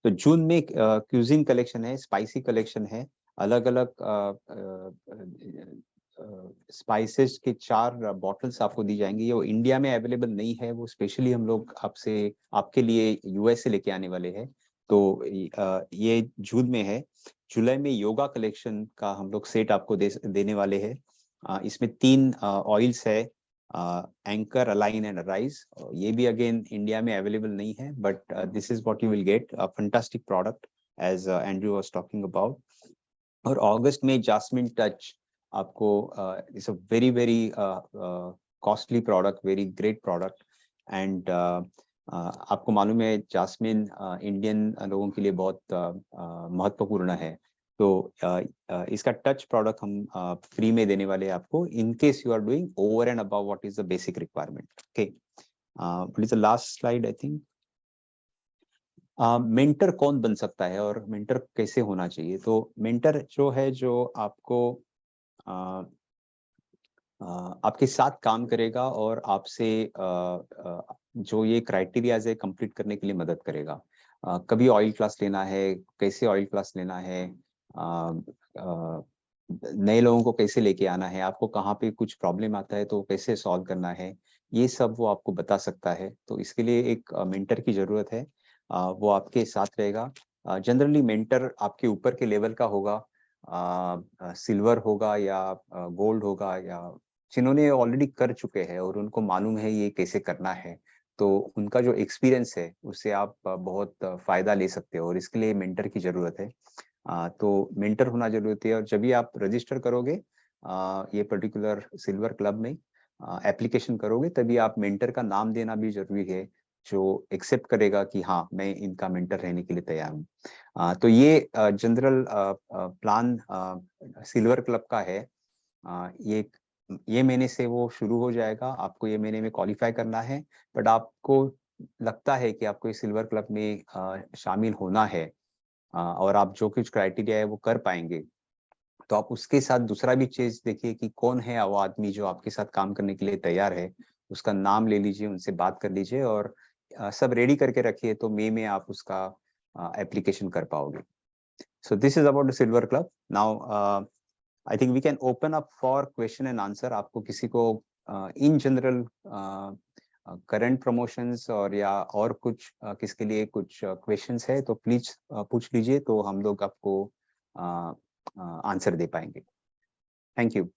तो जून में क्यूजिन कलेक्शन है, स्पाइसी कलेक्शन है, अलग अलग स्पाइसेस के 4 बॉटल्स आपको दी जाएंगी। वो इंडिया में अवेलेबल नहीं है, वो स्पेशली हम लोग आपके लिए यूएस से लेके आने वाले हैं। तो ये जून में है। जुलाई में योगा कलेक्शन का हम लोग सेट आपको देने वाले हैं। इसमें 3 ऑयल्स है, एंकर, अलाइन एंड अराइज। ये भी अगेन इंडिया में अवेलेबल नहीं है, but this is what you will get, a fantastic product as Andrew was talking about. और अगस्त में जास्मिन टच आपको it's a very very costly product, very great product. And आपको मालूम है जास्मिन इंडियन लोगों के लिए बहुत महत्वपूर्ण है। तो इसका टच प्रोडक्ट हम फ्री में देने वाले हैं आपको, in case you are doing over and above what is the basic requirement. Okay, please the last slide I think. Mentor कौन बन सकता है और मेंटर कैसे होना चाहिए? तो मेंटर जो है, जो आपको आपके साथ काम करेगा और आपसे जो ये क्राइटेरियाज है कंप्लीट करने के लिए मदद करेगा। कभी ऑयल क्लास लेना है, कैसे ऑयल क्लास लेना है, नए लोगों को कैसे लेके आना है, आपको कहाँ पे कुछ प्रॉब्लम आता है तो कैसे सॉल्व करना है, ये सब वो आपको बता सकता है। तो इसके लिए एक मेंटर की जरूरत है। वो आपके साथ रहेगा। जनरली मेंटर आपके ऊपर के लेवल का होगा, सिल्वर होगा या गोल्ड होगा, या जिन्होंने ऑलरेडी कर चुके हैं और उनको मालूम है ये कैसे करना है। तो उनका जो एक्सपीरियंस है उससे आप बहुत फायदा ले सकते हो, और इसके लिए मेंटर की जरूरत है। तो मेंटर होना जरूरी है। और जब भी आप रजिस्टर करोगे ये पर्टिकुलर सिल्वर क्लब में एप्लीकेशन करोगे, तभी आप मेंटर का नाम देना भी जरूरी है, जो एक्सेप्ट करेगा कि हाँ मैं इनका मेंटर रहने के लिए तैयार हूँ। तो ये जनरल प्लान सिल्वर क्लब का है। ये महीने से वो शुरू हो जाएगा। आपको ये महीने में क्वालिफाई करना है, बट आपको लगता है कि आपको इस सिल्वर क्लब में शामिल होना है और आप जो कुछ क्राइटेरिया है वो कर पाएंगे, तो आप उसके साथ दूसरा भी चीज देखिए कि कौन है वो आदमी जो आपके साथ काम करने के लिए तैयार है। उसका नाम ले लीजिए, उनसे बात कर लीजिए और सब रेडी करके रखिए, तो मई में आप उसका एप्लीकेशन कर पाओगे। So this is about the Silver Club. Now, I think we can open up for question and answer. आपको किसी को in general current promotions और या और कुछ किसके लिए कुछ questions है तो प्लीज पूछ लीजिए, तो हम लोग आपको आंसर दे पाएंगे। Thank you.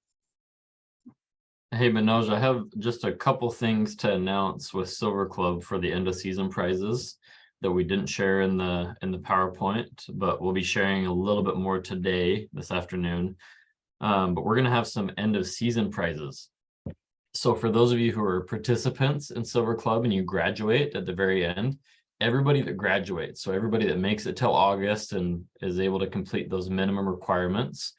Hey Manoj, I have just a couple things to announce with Silver Club for the end of season prizes that we didn't share in the PowerPoint, but we'll be sharing a little bit more today, this afternoon. But we're going to have some end of season prizes. So for those of you who are participants in Silver Club and you graduate at the very end, everybody that graduates, so everybody that makes it till August and is able to complete those minimum requirements,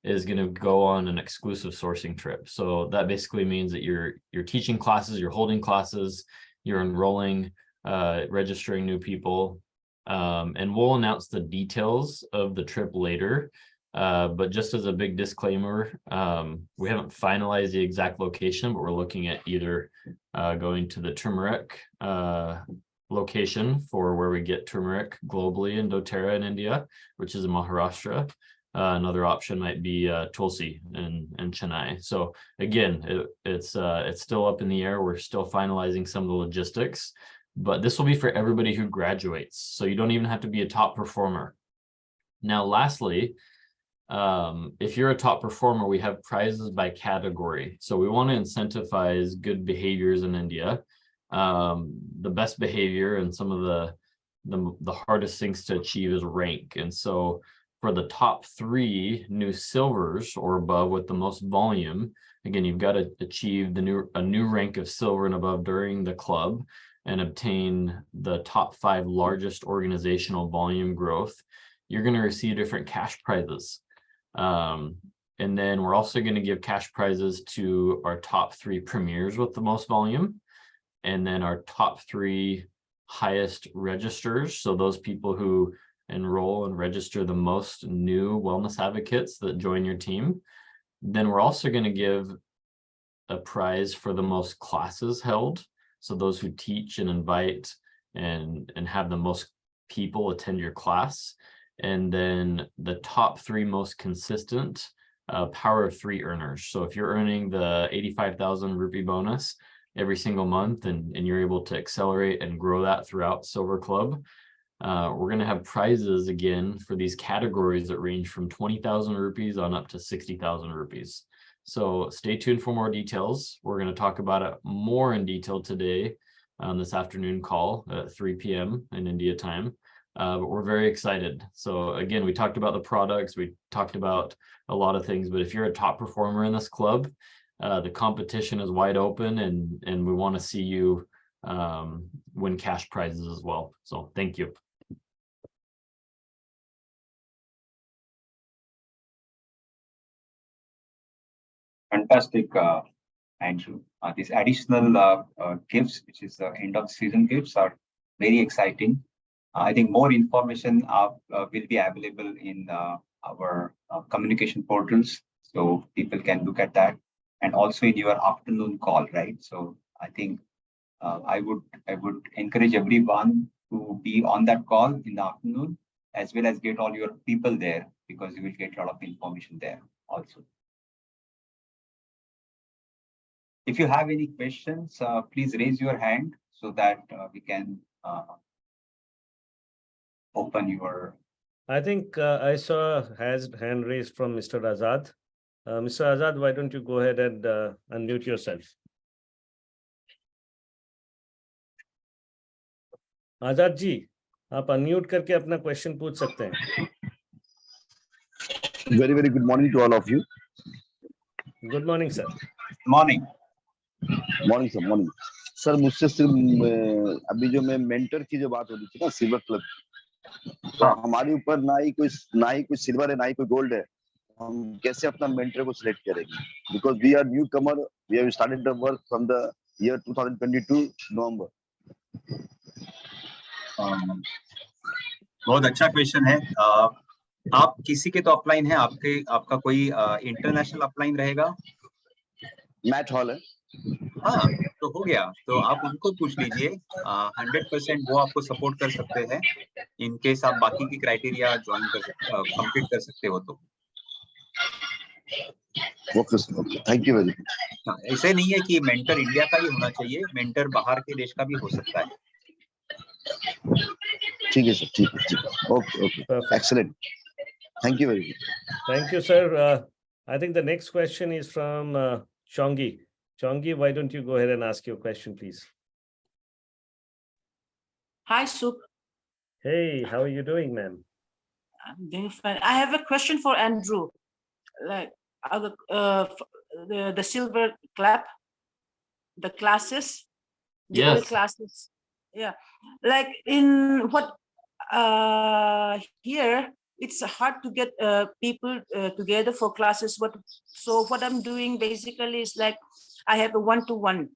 is going to go on an exclusive sourcing trip. So that basically means that you're teaching classes, you're holding classes, you're enrolling, registering new people, and we'll announce the details of the trip later. But just as a big disclaimer, we haven't finalized the exact location, but we're looking at either going to the turmeric location for where we get turmeric globally in doTERRA in India, which is in Maharashtra. Another option might be Tulsi in Chennai. So again, it's still up in the air. We're still finalizing some of the logistics, but this will be for everybody who graduates. So you don't even have to be a top performer. Now, lastly, if you're a top performer, we have prizes by category. So we want to incentivize good behaviors in India. The best behavior and some of the hardest things to achieve is rank. And so for the top 3 new silvers or above with the most volume, again, you've got to achieve a new rank of silver and above during the club and obtain the top 5 largest organizational volume growth. You're going to receive different cash prizes. And then we're also going to give cash prizes to our top 3 premiers with the most volume, and then our top 3 highest registers. So those people who enroll and register the most new wellness advocates that join your team. Then we're also going to give a prize for the most classes held. So those who teach and invite and have the most people attend your class. and then the top 3 most consistent power of 3 earners. So if you're earning the 85,000 rupee bonus every single month and you're able to accelerate and grow that throughout Silver Club, we're going to have prizes again for these categories that range from 20,000 rupees on up to 60,000 rupees. So stay tuned for more details. We're going to talk about it more in detail today on this afternoon call at 3 p.m. in India time. But we're very excited. So again, we talked about the products, we talked about a lot of things, but if you're a top performer in this club, the competition is wide open, and we want to see you win cash prizes as well. So thank you. Fantastic, Andrew. These additional gifts, which is the end of season gifts, are very exciting. I think more information will be available in our communication portals, so people can look at that, and also in your afternoon call, right? So I think I would encourage everyone to be on that call in the afternoon, as well as get all your people there, because you will get a lot of information there also. If you have any questions, please raise your hand so that we can open your. I think I saw has hand raised from Mr. Azad. Mr. Azad, why don't you go ahead and unmute yourself? Azad ji, आप unmute करके अपना question पूछ सकते हैं. Very good morning to all of you. Good morning, sir. Morning. Morning, sir. Morning. Sir मुझसे सिर्फ अभी जो मैं मेंटर की जो बात हो रही थी ना सिल्वर क्लब, तो हमारे ऊपर ना ही कोई सिल्वर है, ना ही कोई गोल्ड है. हम कैसे अपना मेंटर को सिलेक्ट करेंगे? Because we are newcomer, we have started the work from the year 2022 November. बहुत अच्छा क्वेश्चन है. आप किसी के तो अपलाइन है, आपका कोई इंटरनेशनल अपलाइन रहेगा? मैट हॉल है. हाँ, तो हो गया. तो आप उनको पूछ लीजिए. 100% वो आपको सपोर्ट कर सकते हैं इन केस आप बाकी की क्राइटेरिया ज्वाइन कंप्लीट कर सकते हो तो. Okay, thank you very much. ऐसे नहीं है कि मेंटर इंडिया का ही होना चाहिए, मेंटर बाहर के देश का भी हो सकता है. ठीक है सर, ठीक है. Okay, excellent. Thank you very much. Thank you, sir. I think the next question is from Chongi. Chongi, why don't you go ahead and ask your question, please? Hi, Sup. Hey, how are you doing, ma'am? I'm doing fine. I have a question for Andrew. Like the silver clap, the classes, the Yes. classes. Yeah, like in what here it's hard to get people together for classes. So what I'm doing basically is like I have a one-to-one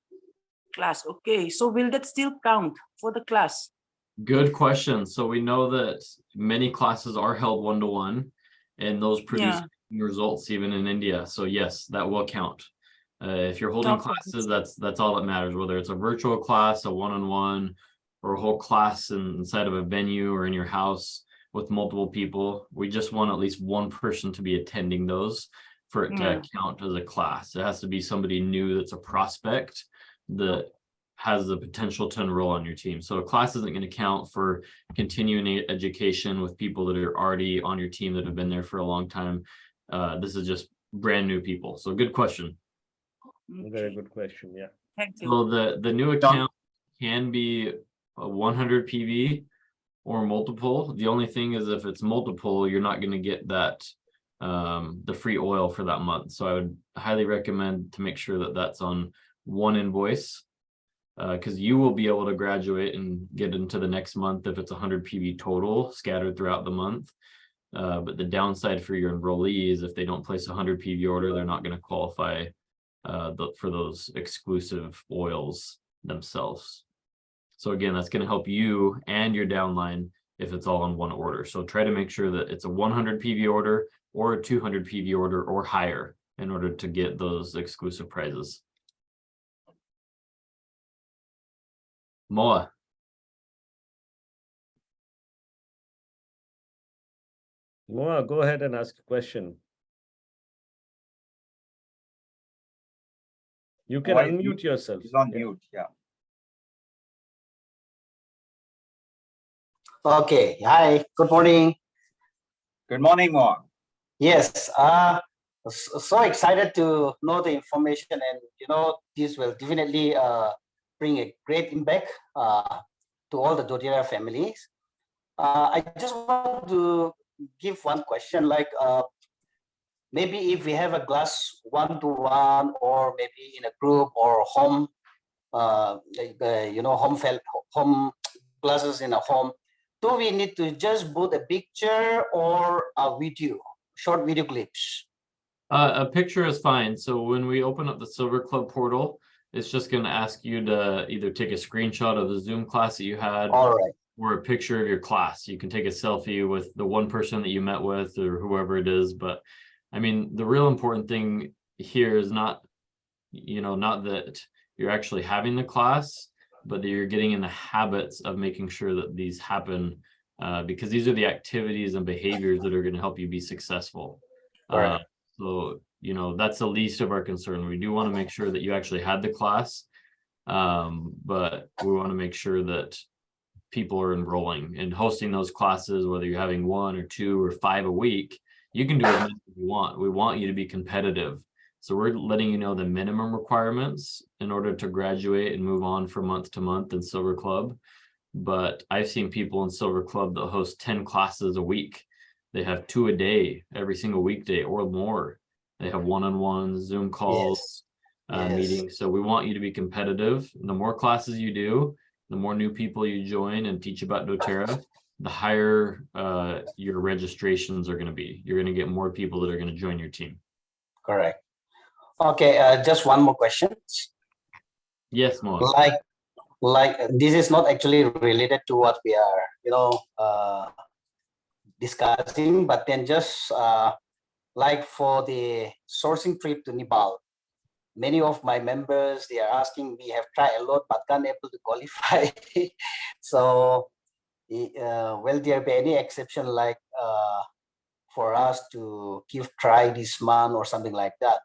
class. Okay, so will that still count for the class? Good question. So we know that many classes are held one-to-one, and those produce results even in India. So yes, that will count. If you're holding classes, that's all that matters, whether it's a virtual class, a one-on-one, or a whole class inside of a venue or in your house with multiple people. We just want at least one person to be attending those for it to count as a class. It has to be somebody new that's a prospect that has the potential to enroll on your team. So a class isn't going to count for continuing education with people that are already on your team that have been there for a long time. This is just brand new people. So good question. Very good question. Yeah. Thank you. So the new account can be a 100 PV or multiple. The only thing is if it's multiple, you're not going to get that the free oil for that month. So I would highly recommend to make sure that that's on one invoice, because you will be able to graduate and get into the next month if it's 100 PV total scattered throughout the month. But the downside for your enrollees, if they don't place a 100 PV order, they're not going to qualify for those exclusive oils themselves. So again, that's going to help you and your downline if it's all in one order. So try to make sure that it's a 100 PV order or a 200 PV order or higher in order to get those exclusive prizes. Moa. Moa, go ahead and ask a question. You can Moa is unmute yourself. He's on Yeah. mute. Yeah. Okay. Hi. Good morning. Good morning, Moa. Yes. So excited to know the information, and this will definitely bring a great impact to all the doTERRA families. I just want to give one question, like maybe if we have a class one-to-one, or maybe in a group or home, home classes in a home. Do we need to just put a picture or a video, short video clips? A picture is fine. So when we open up the Silver Club portal, it's just going to ask you to either take a screenshot of the Zoom class that you had, All right. or a picture of your class. You can take a selfie with the one person that you met with or whoever it is. But I mean, the real important thing here is not that you're actually having the class, but that you're getting in the habits of making sure that these happen, because these are the activities and behaviors that are going to help you be successful. Right. So, that's the least of our concern. We do want to make sure that you actually had the class, but we want to make sure that people are enrolling and hosting those classes, whether you're having 1 or 2 or 5 a week. You can do as many as you want. We want you to be competitive. So we're letting you know the minimum requirements in order to graduate and move on from month to month in Silver Club. But I've seen people in Silver Club that host 10 classes a week. They have 2 a day, every single weekday or more. They have one-on-one Zoom calls, meetings. So we want you to be competitive. The more classes you do, the more new people you join and teach about doTERRA, the higher your registrations are going to be. You're going to get more people that are going to join your team. Correct. Okay, just one more question. Yes, Mo. Like this is not actually related to what we are, discussing, but then just like for the sourcing trip to Nepal, many of my members, they are asking, we have tried a lot, but can't able to qualify. So, will there be any exception, like for us to give try this month or something like that?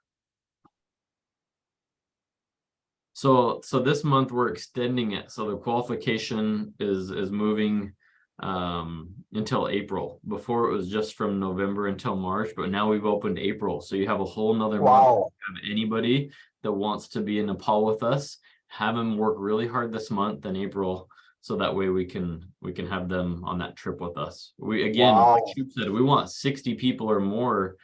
So this month we're extending it. So the qualification is moving until April. Before it was just from November until March, but now we've opened April. So you have a whole nother month. Have anybody that wants to be in Nepal with us, have them work really hard this month in April. So that way we can have them on that trip with us. Like Shub said, we want 60 people or more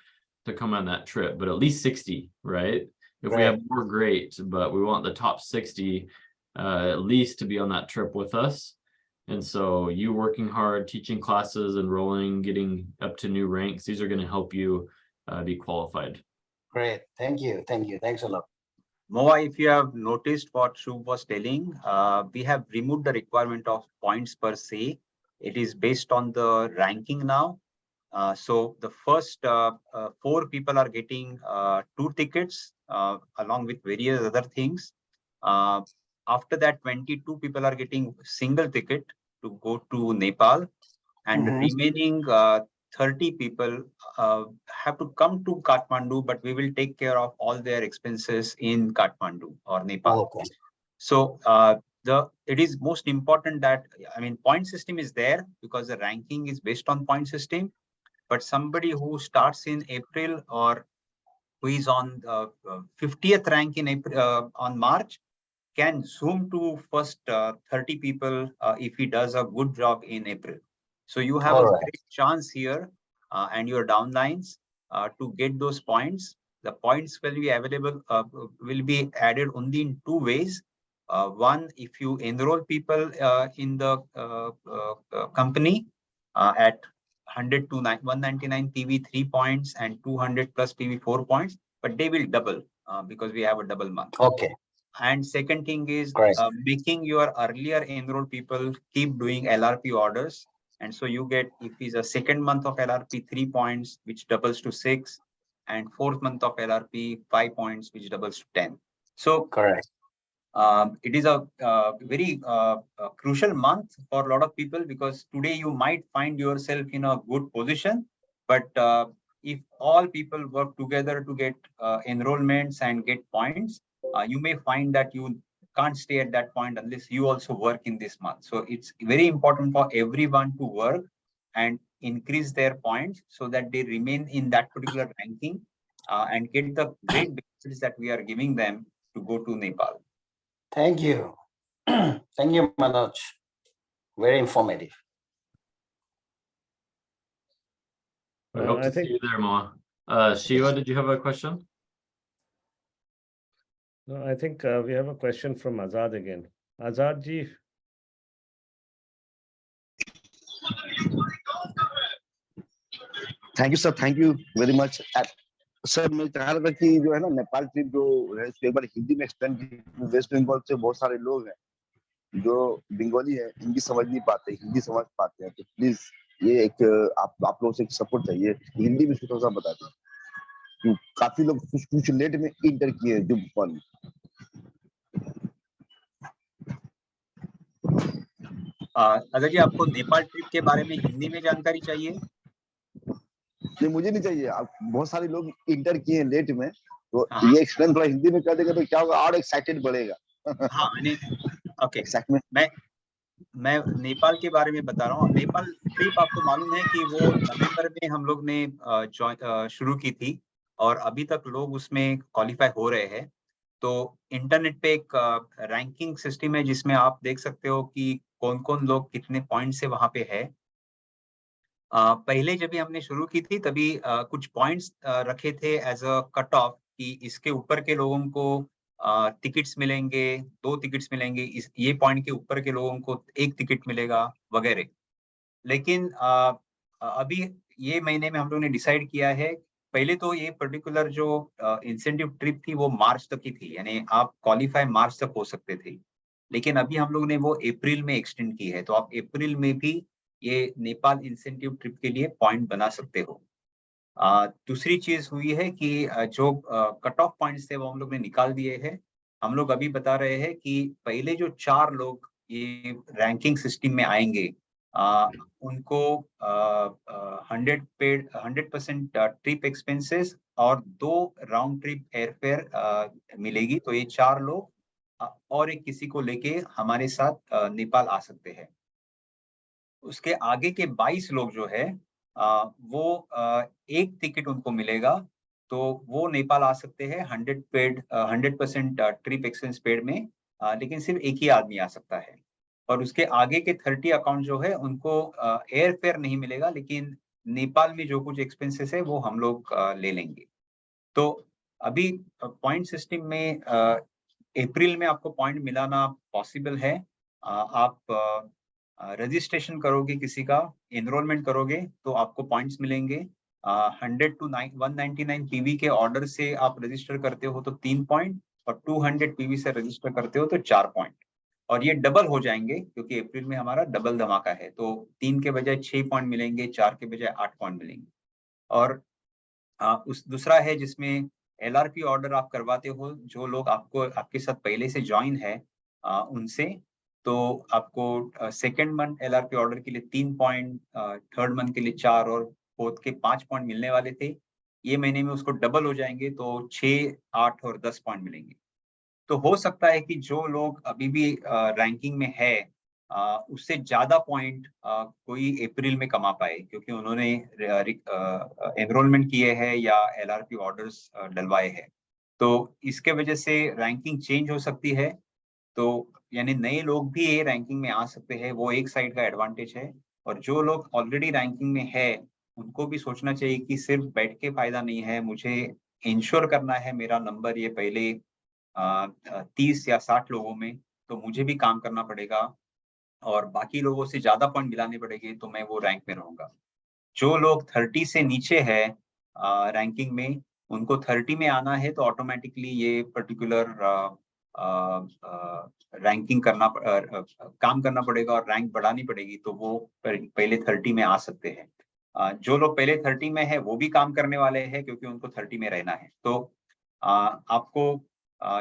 to come on that trip, but at least 60, right? If we have more, great, but we want the top 60 at least to be on that trip with us. And so you working hard, teaching classes, enrolling, getting up to new ranks, these are going to help you be qualified. Great. Thank you. Thanks a lot. Moa, if you have noticed what Shub was telling, we have removed the requirement of points per se. It is based on the ranking now. So the first 4 people are getting 2 tickets along with various other things. After that, 22 people are getting single ticket to go to Nepal, and the remaining 30 people have to come to Kathmandu, but we will take care of all their expenses in Kathmandu or Nepal. Okay. So it is most important that, point system is there because the ranking is based on point system. But somebody who starts in April or who is on 50th rank in April, on March, can zoom to first 30 people if he does a good job in April. So you have a great chance here and your downlines to get those points. The points will be available, will be added only in 2 ways. One, if you enroll people in the company at 100 to 199 PV 3 points and 200 plus PV 4 points, but they will double because we have a double month. Okay. And second thing is making your earlier enrolled people keep doing LRP orders. And so you get, if it's a second month of LRP, 3 points, which doubles to 6, and 4th month of LRP, 5 points, which doubles to 10. So it is a very crucial month for a lot of people, because today you might find yourself in a good position, but if all people work together to get enrollments and get points, you may find that you can't stay at that point unless you also work in this month. So it's very important for everyone to work and increase their points so that they remain in that particular ranking and get the great benefits that we are giving them to go to Nepal. Thank you. Thank you, Manoj. Very informative. I hope I to think- see you there, Moa. Shiva, did you have a question? No, I think we have a question from Azad again. Azad ji. Thank you sir, thank you very much sir. मैं चाह रहा था कि जो है ना Nepal trip जो है इसको एक बार हिंदी में एक्सप्लेन कीजिए। वेस्ट बंगाल से बहुत सारे लोग हैं जो बंगाली है, हिंदी समझ नहीं पाते, हिंदी समझ पाते हैं, तो प्लीज ये एक आप लोगों से सपोर्ट चाहिए, हिंदी में थोड़ा सा बता दें। काफी लोग कुछ लेट में इंटर किए जो कॉल। अगर जी आपको नेपाल ट्रिप के बारे में हिंदी में जानकारी चाहिए? नहीं, मुझे नहीं चाहिए। आप बहुत सारे लोग इंटर किए लेट में, तो हाँ। ये एक्सप्लेन थोड़ा हिंदी में कर देगा तो क्या होगा, और एक्साइटेड बढ़ेगा। हाँ, ओके, एक्साइटमेंट। मैं नेपाल के बारे में बता रहा हूँ। नेपाल ट्रिप आपको मालूम है कि वो नवंबर में हम लोग ने शुरू की थी और अभी तक लोग उसमें क्वालिफाई हो रहे हैं। तो इंटरनेट पे एक रैंकिंग सिस्टम है जिसमें आप देख सकते हो कि कौन-कौन लोग कितने पॉइंट से वहां पे है। पहले जब भी हमने शुरू की थी तभी कुछ पॉइंट्स रखे थे एज अ कट ऑफ कि इसके ऊपर के लोगों को टिकट्स मिलेंगे, 2 टिकट्स मिलेंगे, ये पॉइंट के ऊपर के लोगों को 1 टिकट मिलेगा वगैरह। लेकिन अभी ये महीने में हम लोग ने डिसाइड किया है, पहले तो ये पर्टिकुलर जो इंसेंटिव ट्रिप थी वो मार्च तक की थी, यानी आप क्वालिफाई मार्च तक हो सकते थे। लेकिन अभी हम लोग ने वो अप्रैल में एक्सटेंड की है, तो आप अप्रैल में भी ये नेपाल इंसेंटिव ट्रिप के लिए पॉइंट बना सकते हो। दूसरी चीज हुई है कि जो कट ऑफ पॉइंट्स थे वो हम लोग ने निकाल दिए हैं। हम लोग अभी बता रहे हैं कि पहले जो 4 लोग ये रैंकिंग सिस्टम में आएंगे उनको 100% ट्रिप एक्सपेंसेस और 2 राउंड ट्रिप एयरफेयर मिलेगी। तो ये 4 लोग और एक किसी को लेके हमारे साथ नेपाल आ सकते हैं। उसके आगे के 22 लोग जो है वो 1 टिकट उनको मिलेगा, तो वो नेपाल आ सकते हैं 100% ट्रिप एक्सपेंस पेड में, लेकिन सिर्फ एक ही आदमी आ सकता है। और उसके आगे के 30 अकाउंट जो है उनको एयर फेयर नहीं मिलेगा, लेकिन नेपाल में जो कुछ एक्सपेंसेस है वो हम लोग ले लेंगे। तो अभी पॉइंट सिस्टम में अप्रैल में आपको पॉइंट मिलाना पॉसिबल है। आप रजिस्ट्रेशन करोगे, किसी का एनरोलमेंट करोगे तो आपको पॉइंट्स मिलेंगे। 100 to 199 पीवी के ऑर्डर से आप रजिस्टर करते हो तो 3 पॉइंट, और 200 पीवी से रजिस्टर करते हो तो 4 पॉइंट। और ये डबल हो जाएंगे क्योंकि अप्रैल में हमारा डबल धमाका है, तो 3 के बजाय 6 पॉइंट मिलेंगे, 4 के बजाय 8 पॉइंट मिलेंगे। और उस दूसरा है जिसमें एलआरपी ऑर्डर आप करवाते हो, जो लोग आपके साथ पहले से ज्वाइन है उनसे, तो आपको सेकेंड मंथ एलआरपी ऑर्डर के लिए 3 पॉइंट, थर्ड मंथ के लिए 4 और फोर्थ के 5 पॉइंट मिलने वाले थे। ये महीने में उसको डबल हो जाएंगे तो 6, 8 और 10 पॉइंट मिलेंगे। तो हो सकता है कि जो लोग अभी भी रैंकिंग में है उससे ज्यादा पॉइंट कोई अप्रैल में कमा पाए, क्योंकि उन्होंने एनरोलमेंट किए हैं या एलआरपी ऑर्डर्स डलवाए हैं। तो इसके वजह से रैंकिंग चेंज हो सकती है, तो यानी नए लोग भी ये रैंकिंग में आ सकते हैं, वो एक साइड का एडवांटेज है। और जो लोग ऑलरेडी रैंकिंग में है उनको भी सोचना चाहिए कि सिर्फ बैठ के फायदा नहीं है, मुझे इंश्योर करना है मेरा नंबर ये पहले 30 या 60 लोगों में, तो मुझे भी काम करना पड़ेगा और बाकी लोगों से ज्यादा पॉइंट मिलाने पड़ेंगे तो मैं वो रैंक में रहूंगा। जो लोग 30 से नीचे है रैंकिंग में, उनको 30 में आना है तो ऑटोमेटिकली ये पर्टिकुलर रैंकिंग काम करना पड़ेगा और रैंक बढ़ानी पड़ेगी, तो वो पहले 30 में आ सकते हैं। जो लोग पहले 30 में है वो भी काम करने वाले हैं क्योंकि उनको 30 में रहना है। तो आपको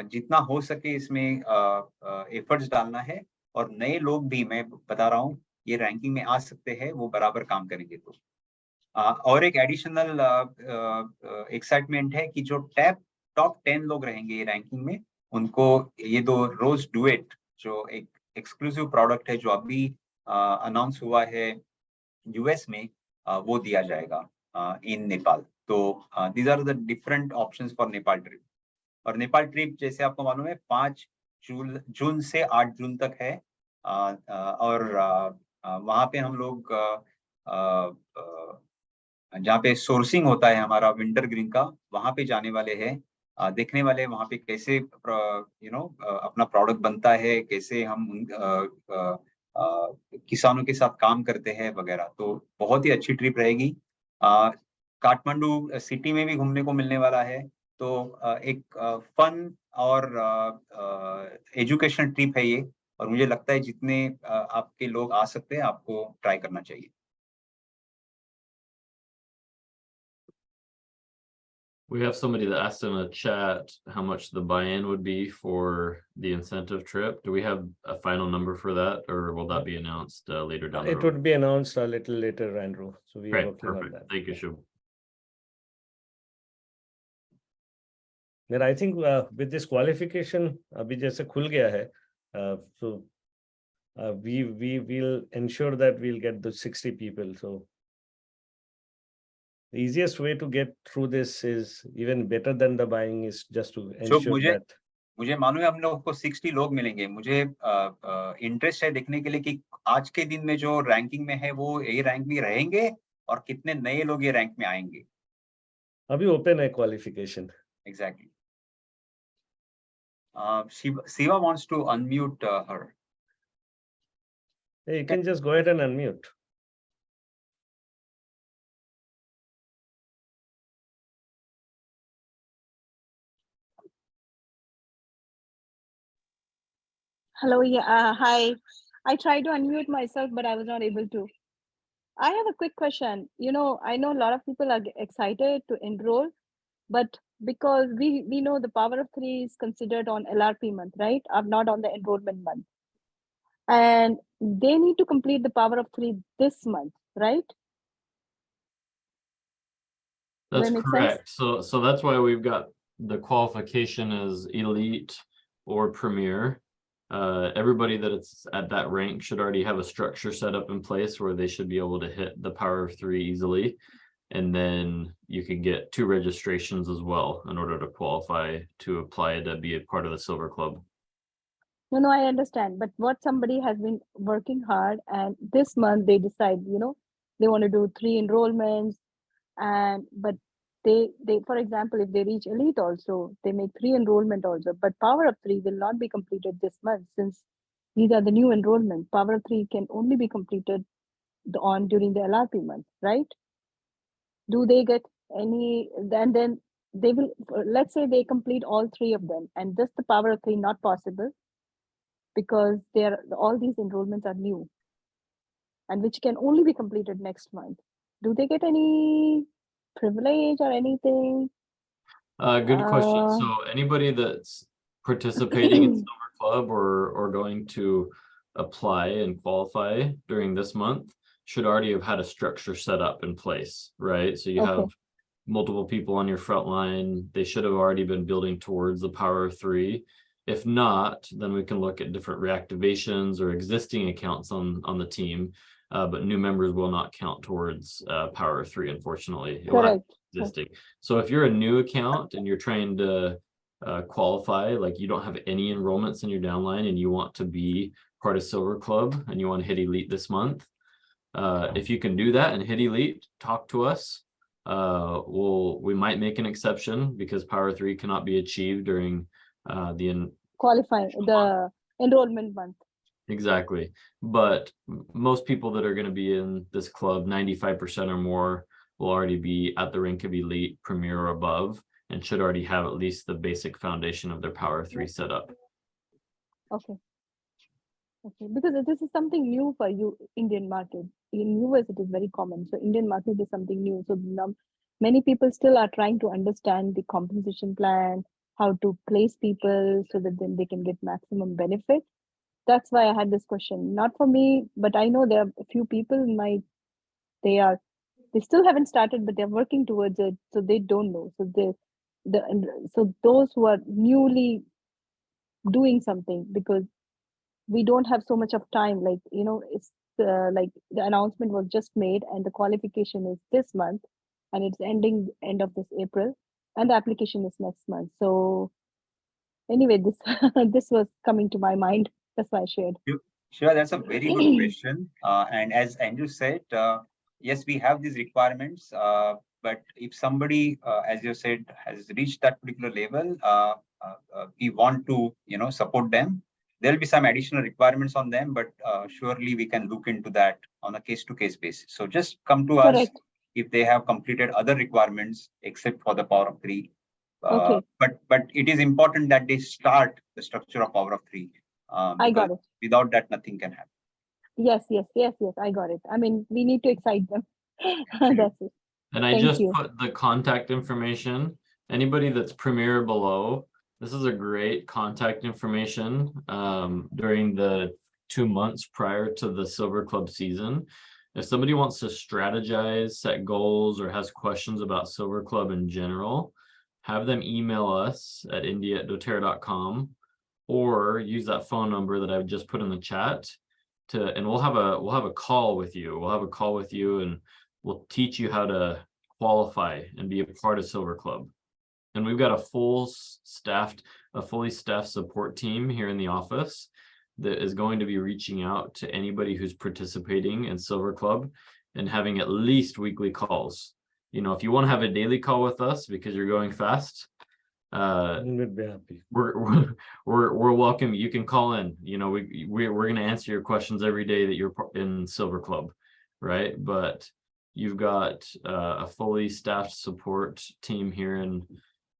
जितना हो सके इसमें एफर्ट्स डालना है, और नए लोग भी मैं बता रहा हूँ ये रैंकिंग में आ सकते हैं, वो बराबर काम करेंगे तो। और एक एडिशनल एक्साइटमेंट है कि जो टॉप 10 लोग रहेंगे रैंकिंग में, उनको ये 2 रोज डुएट जो एक एक्सक्लूसिव प्रोडक्ट है जो अभी अनाउंस हुआ है यूएस में, वो दिया जाएगा इन नेपाल। तो these are the different options for Nepal trip. और नेपाल ट्रिप जैसे आपको मालूम है 5 जून से 8 जून तक है, और वहाँ पे हम लोग जहाँ पे सोर्सिंग होता है हमारा विंटर ग्रीन का, वहाँ पे जाने वाले हैं, देखने वाले वहाँ पे कैसे अपना प्रोडक्ट बनता है, कैसे हम किसानों के साथ काम करते हैं वगैरह। तो बहुत ही अच्छी ट्रिप रहेगी। काठमांडू सिटी में भी घूमने को मिलने वाला है। तो एक फन और एजुकेशनल ट्रिप है ये, और मुझे लगता है जितने आपके लोग आ सकते हैं आपको ट्राई करना चाहिए। We have somebody that asked in the chat how much the buy-in would be for the incentive trip. Do we have a final number for that, or will that be announced later down the road? It would be announced a little later, Andrew. So we are Great, working on perfect. that. Thank you, Shub. Then I think with this qualification, अभी जैसे खुल गया है, so we will ensure that we'll get the 60 people. So the easiest way to get through this is even better than the buying is just to ensure that. मुझे मालूम है हम लोग को 60 लोग मिलेंगे। मुझे इंटरेस्ट है देखने के लिए कि आज के दिन में जो रैंकिंग में है वो ये रैंक में रहेंगे और कितने नए लोग ये रैंक में आएंगे। अभी ओपन है qualification. Exactly. Siva wants to unmute her. Hey, you can just go ahead and unmute. Hello, yeah, hi. I tried to unmute myself, but I was not able to. I have a quick question. You know, I know a lot of people are excited to enroll, but because we know the power of 3 is considered on LRP month, right? Not on the enrollment month. And they need to complete the power of 3 this month, right? That's correct. So that's why we've got the qualification as elite or premier. Everybody that it's at that rank should already have a structure set up in place where they should be able to hit the power of 3 easily. And then you can get 2 registrations as well in order to qualify to apply to be a part of the Silver Club. No, I understand. But what somebody has been working hard, and this month they decide, you know, they want to do 3 enrollments, but they for example, if they reach elite also, they make 3 enrollment also, but power of 3 will not be completed this month since these are the new enrollment. Power of 3 can only be completed during the LRP month, right? Do they get any, and then they will, let's say they complete all 3 of them, and just the power of 3 not possible because all these enrollments are new and which can only be completed next month. Do they get any privilege or anything? Good question. So anybody that's participating in Silver Club or going to apply and qualify during this month should already have had a structure set up in place, right? So you have multiple people on your front line. They should have already been building towards the power of 3. If not, then we can look at different reactivations or existing accounts on the team. But new members will not count towards power of 3, unfortunately. Correct. Existing. So if you're a new account and you're trying to qualify, like you don't have any enrollments in your downline and you want to be part of Silver Club and you want to hit elite this month, if you can do that and hit elite, talk to us. We might make an exception because power 3 cannot be achieved during the enrollment month. Exactly. But most people that are going to be in this club, 95% or more, will already be at the rank of elite, premier, or above, and should already have at least the basic foundation of their power 3 set up. Okay. Because this is something new for you, Indian market. In US, it is very common. So Indian market is something new. So many people still are trying to understand the compensation plan, how to place people so that then they can get maximum benefit. That's why I had this question. Not for me, but I know there are a few people they are they still haven't started, but they're working towards it. So they don't know. So so those who are newly doing something, because we don't have so much of time, like, it's like the announcement was just made and the qualification is this month and it's ending end of this April and the application is next month. So anyway, this this was coming to my mind. That's why I shared. Sure, that's a very good question. And as Andrew said, yes, we have these requirements. But if somebody, as you said, has reached that particular level, we want to, support them. There'll be some additional requirements on them, but surely we can look into that on a case-to-case basis. So just come to us if they have completed other requirements except for the Power of 3. Okay. But it is important that they start the structure of Power of 3. I got it. Without that, nothing can happen. Yes. I got it. I mean, we need to excite them. That's it. And I just put the contact information. Anybody that's Premier below, this is a great contact information during the 2 months prior to the Silver Club season. If somebody wants to strategize, set goals, or has questions about Silver Club in general, have them email us at india@doterra.com or use that phone number that I've just put in the chat and we'll have a call with you. We'll have a call with you and we'll teach you how to qualify and be a part of Silver Club. And we've got a fully staffed support team here in the office that is going to be reaching out to anybody who's participating in Silver Club and having at least weekly calls. If you want to have a daily call with us because you're going fast, we'd be happy. We're welcome. You can call in. We're going to answer your questions every day that you're in Silver Club, right? But you've got a fully staffed support team here in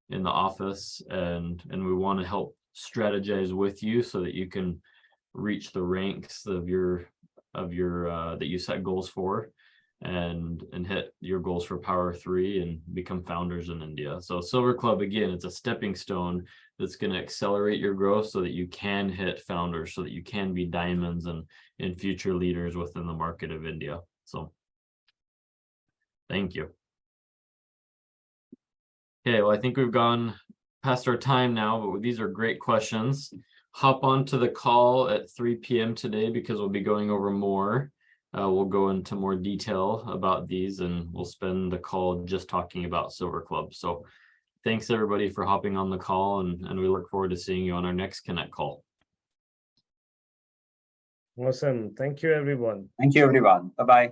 the office, and we want to help strategize with you so that you can reach the ranks of your that you set goals for, and hit your goals for Power 3 and become founders in India. So Silver Club, again, it's a stepping stone that's going to accelerate your growth so that you can hit founders, so that you can be diamonds and future leaders within the market of India. So thank you. Okay, well, I think we've gone past our time now, but these are great questions. Hop onto the call at 3 p.m. today because we'll be going over more. We'll go into more detail about these and we'll spend the call just talking about Silver Club. So thanks everybody for hopping on the call, and we look forward to seeing you on our next Connect call. Awesome. Thank you, everyone. Thank you, everyone. Bye-bye.